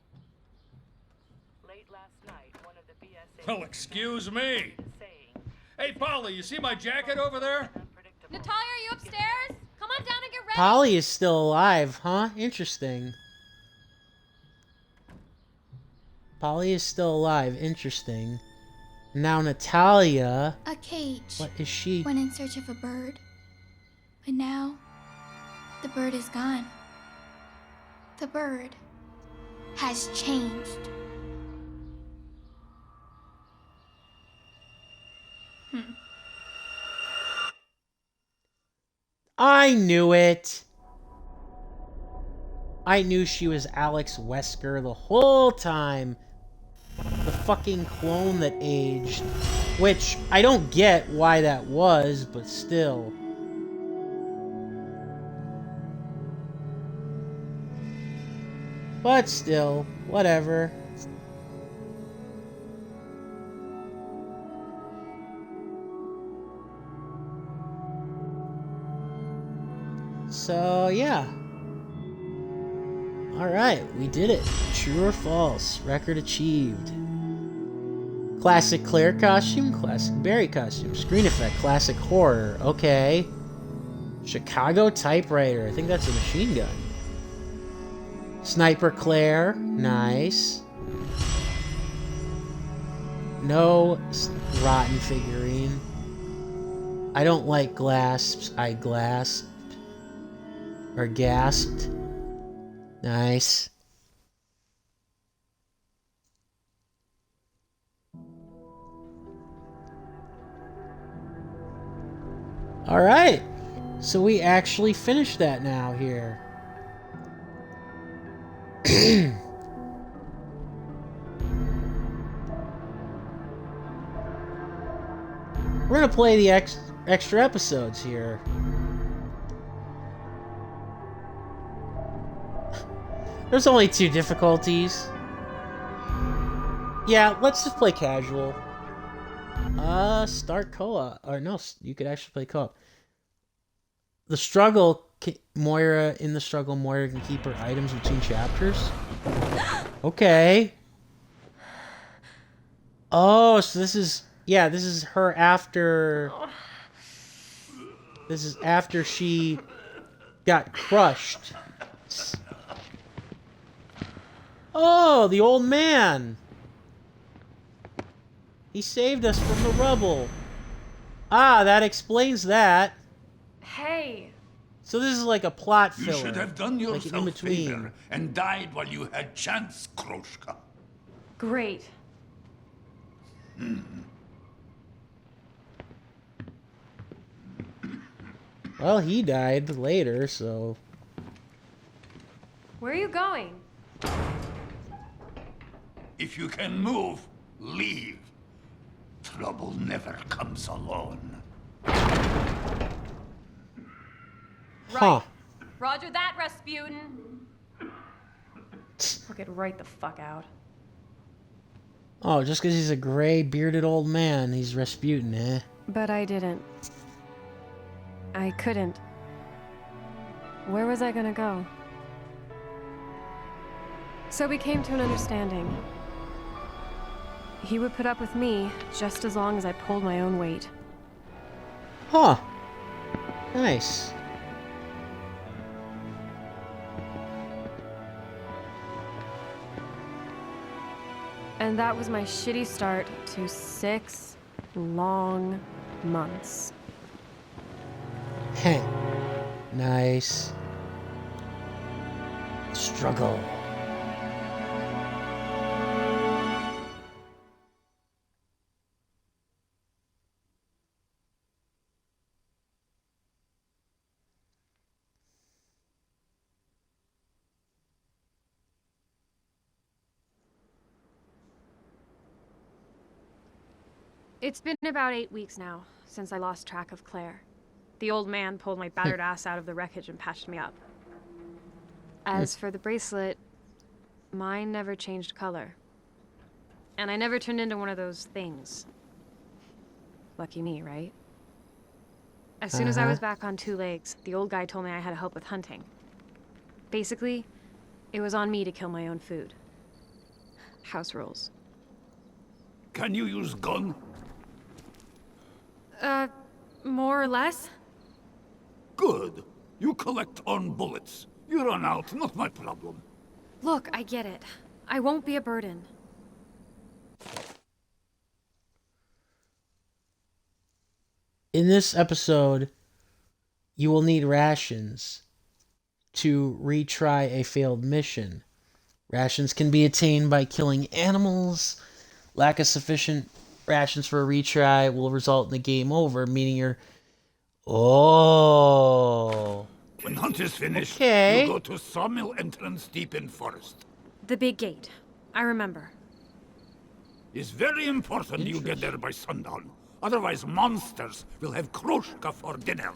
Late last night, one of the BSA Well, excuse me. is saying Hey, Polly, you see my jacket over there? unpredictable. Natalia, are you upstairs? Come on down and get ready. Polly is still alive, huh? Interesting. Polly is still alive. Interesting. Now Natalia... A cage What is she? went in search of a bird. But now, the bird is gone. The bird has changed. I knew it! I knew she was Alex Wesker the whole time. The fucking clone that aged. Which, I don't get why that was, but still. But still, whatever. So, yeah. Alright, we did it. True or false? Record achieved. Classic Claire costume, classic Barry costume, screen effect, classic horror. Okay. Chicago typewriter. I think that's a machine gun. Sniper Claire. Nice. No rotten figurine. I don't like glasps. I glasped. Or gasped. Nice. Alright. So we actually finished that now here. We're gonna play the extra episodes here. There's only 2 difficulties. Yeah, let's just play casual. Start co-op. Or no, you could actually play co-op. The struggle, Moira, in the struggle, Moira can keep her items between chapters. Okay. Oh, so this is, yeah, this is her after, this is after she got crushed. Oh, the old man. He saved us from the rubble. Ah, that explains that. Hey, So this is like a plot You filler. should have done like yourself in a between. favor and died while you had chance, Kroshka. great. Well, he died later, so... Where are you going? If you can move, leave. Trouble never comes alone. Huh. Roger that, Rasputin. I'll get right the fuck out. Oh, just because he's a gray, bearded old man, he's Rasputin, eh? But I didn't. I couldn't. Where was I gonna go? So we came to an understanding. He would put up with me just as long as I pulled my own weight. Huh. Nice. And that was my shitty start to 6 long months. Heh. Nice. Struggle. It's been about 8 weeks now since I lost track of Claire. The old man pulled my battered ass out of the wreckage and patched me up. As for the bracelet, mine never changed color. And I never turned into one of those things. Lucky me, right? As soon as I was back on 2 legs, the old guy told me I had to help with hunting. Basically, it was on me to kill my own food. House rules. Can you use gun? More or less? Good. You collect on bullets. You run out, not my problem. Look, I get it. I won't be a burden. In this episode, you will need rations to retry a failed mission. Rations can be attained by killing animals. Lack of sufficient rations for a retry will result in the game over, meaning you're... Oh. When hunt is finished, Okay. you go to sawmill entrance deep in forest. The big gate. I remember. It's very important you get there by sundown. Otherwise, monsters will have kroshka for dinner.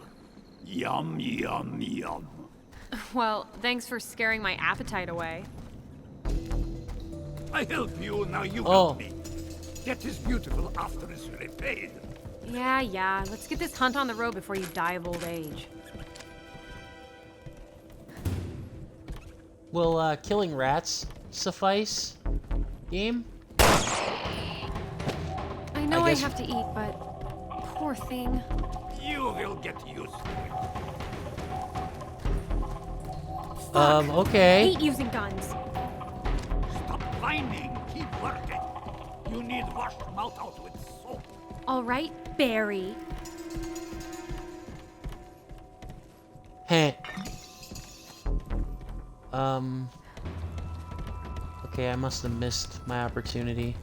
Yum, yum, yum. Well, thanks for scaring my appetite away. I help you, now you Oh. help me. Get this beautiful after it's repaid. Yeah. Let's get this hunt on the road before you die of old age. Will killing rats suffice? Game? I know I guess- have to eat, but poor thing. You will get used to it. Okay. Hate using guns. Stop whining. Keep working. You need wash mouth out with soap. All right, Barry. Heh. Okay, I must have missed my opportunity.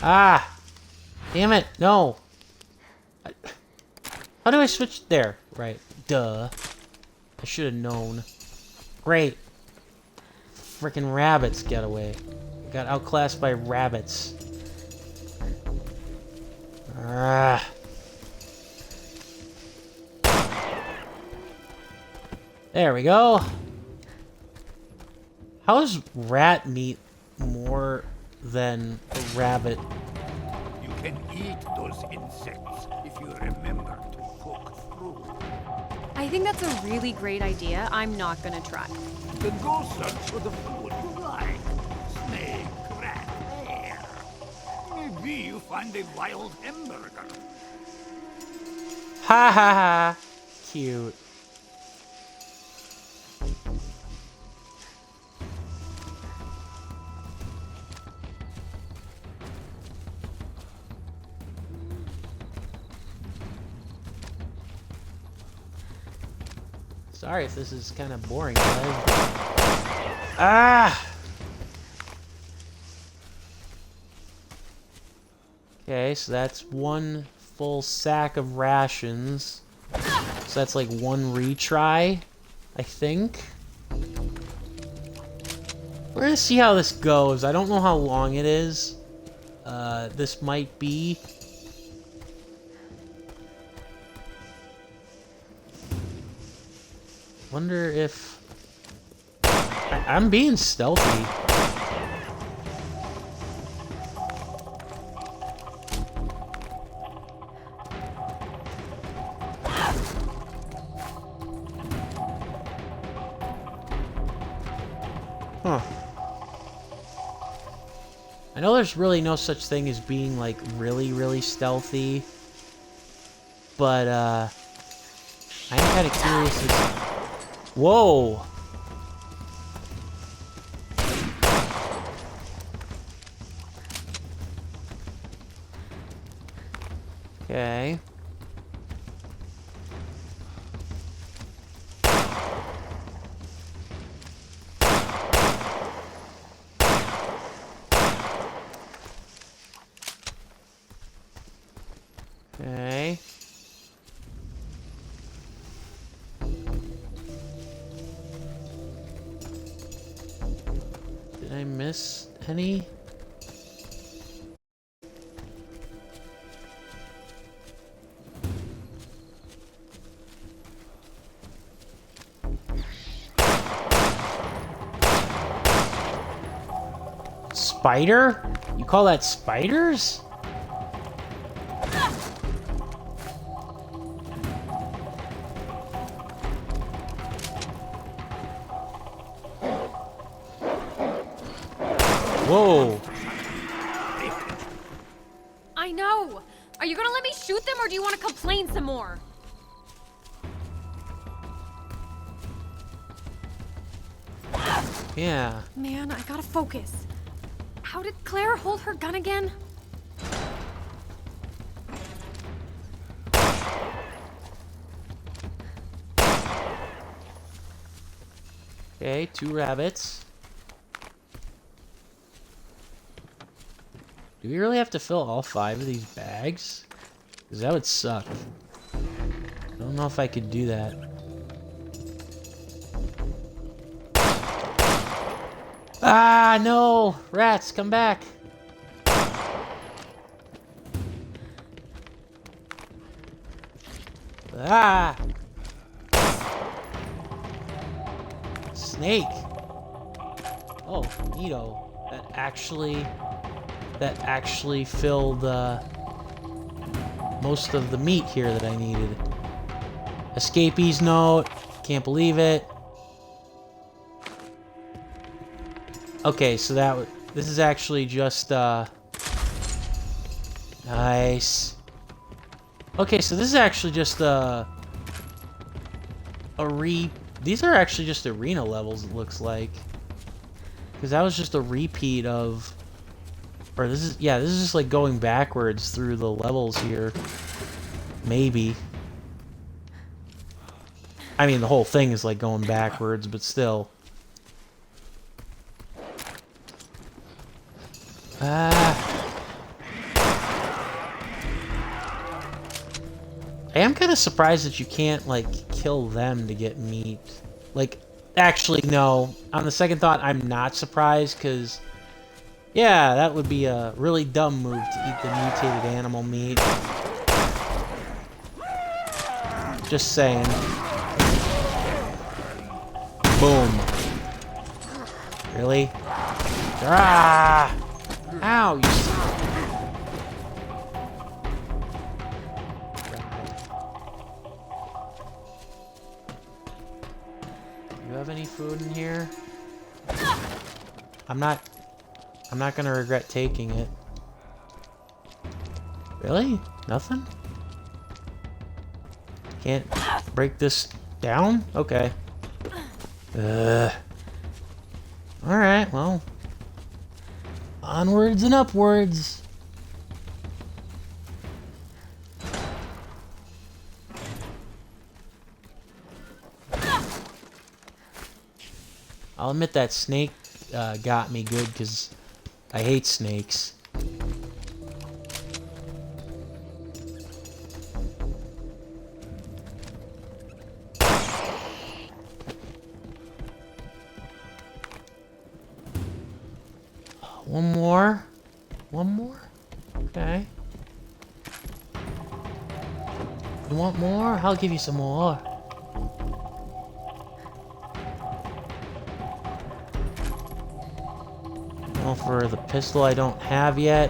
Ah! Damn it, no! How do I switch there? Right, duh. I should have known. Great. Frickin' rabbits get away. Got outclassed by rabbits. Ah. There we go. How is rat meat more than rabbit? You can eat those insects if you remember to cook through. I think that's a really great idea. I'm not gonna try. Then go search for the food you like. Snake, rat, hare. Maybe you find a wild hamburger. Ha ha ha. Cute. Sorry if this is kind of boring, guys. Ah! Okay, so that's one full sack of rations. So that's like one retry, I think. We're gonna see how this goes. I don't know how long it is. This might be. Wonder if... I'm being stealthy. Huh. I know there's really no such thing as being, like, really, really stealthy. But, I'm kind of curious as... Whoa! Okay. Okay. Did I miss any? Spider? You call that spiders? Whoa. I know! Are you gonna let me shoot them or do you want to complain some more? Yeah. Man, I gotta focus. How did Claire hold her gun again? Okay, 2 rabbits. Do we really have to fill all 5 of these bags? Because that would suck. I don't know if I could do that. Ah, no! Rats, come back! Ah! Snake! Oh, neato. That actually filled most of the meat here that I needed. Escapee's note. Can't believe it. Okay, so this is actually just nice. Okay, so this is actually just these are actually just arena levels, it looks like. Because that was just a repeat of... Or this is just like going backwards through the levels here. Maybe. I mean, the whole thing is like going backwards, but still. I am kind of surprised that you can't, like, kill them to get meat. Like, actually, no. On the second thought, I'm not surprised, because... Yeah, that would be a really dumb move to eat the mutated animal meat. Just saying. Boom. Really? Ah! Ow, you... Do you have any food in here? I'm not gonna regret taking it. Really? Nothing? Can't break this down? Okay. Alright, well. Onwards and upwards. I'll admit that snake got me good, because I hate snakes. One more. One more? Okay. You want more? I'll give you some more. Well, for the pistol I don't have yet.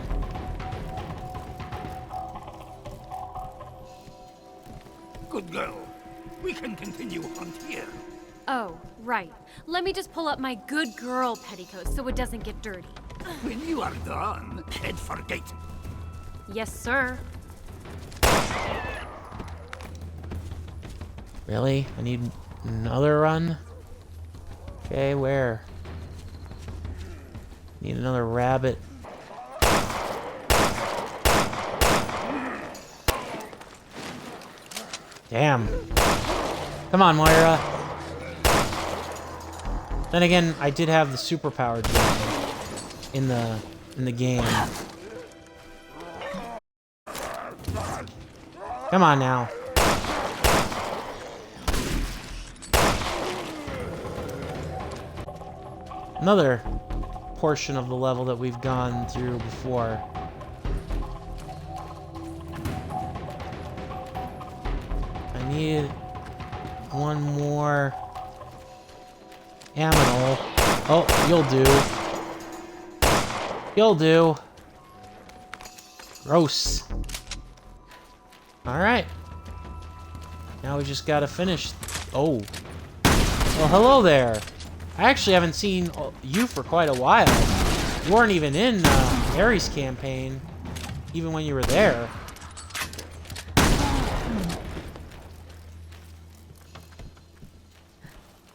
Good girl. We can continue hunt here. Oh, right. Let me just pull up my good girl petticoat so it doesn't get dirty. When you are done, head for gate. Yes, sir. Really? I need another run? Okay, where? Need another rabbit. Damn. Come on, Moira. Then again, I did have the superpower gem in the game. Come on now. Another portion of the level that we've gone through before. I need one more aminal. Oh, you'll do. You'll do. Gross. Alright. Now we just gotta finish. Oh. Well, hello there. I actually haven't seen you for quite a while. You weren't even in Ares' campaign, even when you were there.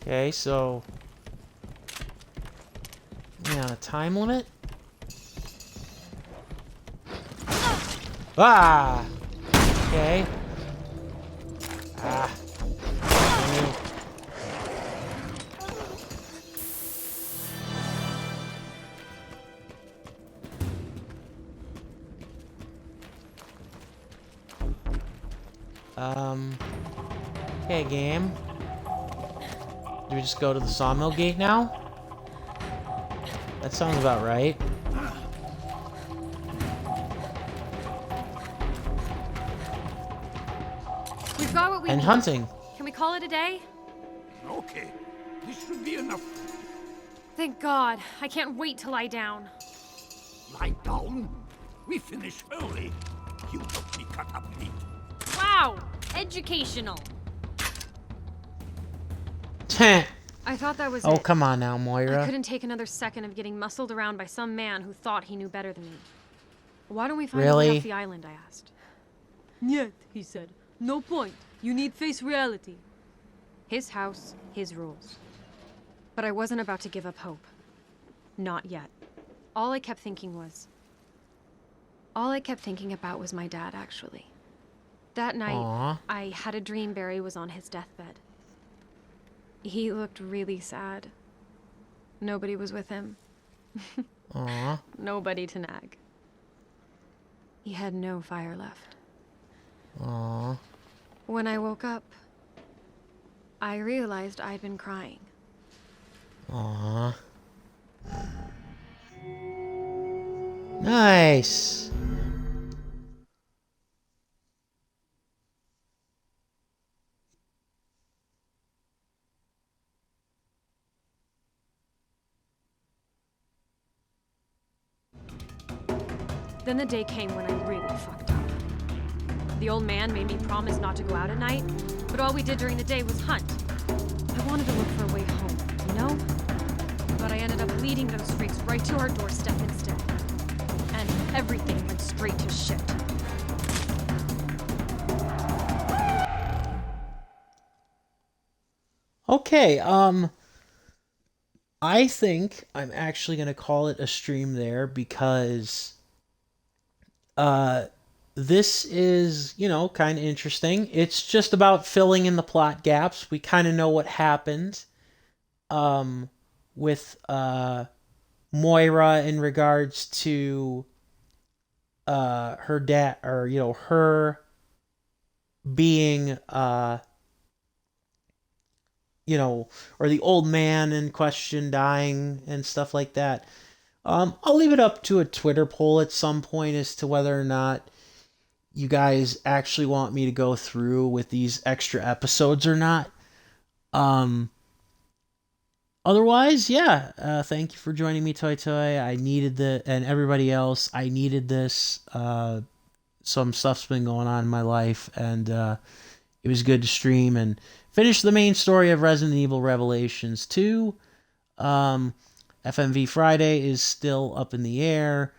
Okay, so... Yeah, a time limit? Ah! Okay. Ah. Okay, game. Do we just go to the sawmill gate now? That sounds about right. We've got what we And need. hunting. Can we call it a day? Okay, this should be enough. Thank God. I can't wait to lie down. Lie down. We finish early. You help me cut up meat. Wow! Educational. I thought that was Oh, it. come on now, I Moira. couldn't take another second of getting muscled around by some man who thought he knew better than me. Why don't we find a way Really? off the island, I asked. Niet, he said. No point. You need face reality. His house, his rules. But I wasn't about to give up hope. Not yet. All I kept thinking about was my dad, actually. That night, Aw. I had a dream Barry was on his deathbed. He looked really sad. Nobody was with him. Aw. Nobody to nag. He had no fire left. Aw. When I woke up, I realized I'd been crying. Aw. Nice. Then the day came when I really fucked up. The old man made me promise not to go out at night, but all we did during the day was hunt. I wanted to look for a way home, you know? But I ended up leading those freaks right to our doorstep instead. And everything went straight to shit. Okay, I think I'm actually going to call it a stream there because this is, you know, kind of interesting. It's just about filling in the plot gaps. We kind of know what happened with Moira in regards to her dad, or, you know, her being you know, or the old man in question dying and stuff like that. I'll leave it up to a Twitter poll at some point as to whether or not you guys actually want me to go through with these extra episodes or not. Otherwise, yeah, thank you for joining me, Toy Toy. I needed and everybody else, I needed this. Some stuff's been going on in my life, and it was good to stream and finish the main story of Resident Evil Revelations 2. FMV Friday is still up in the air.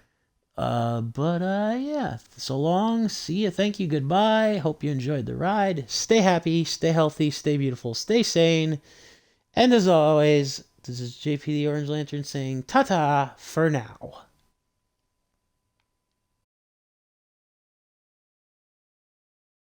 But yeah, so long. See you. Thank you. Goodbye. Hope you enjoyed the ride. Stay happy, stay healthy, stay beautiful, stay sane. And as always, this is JP the Orange Lantern saying ta-ta for now.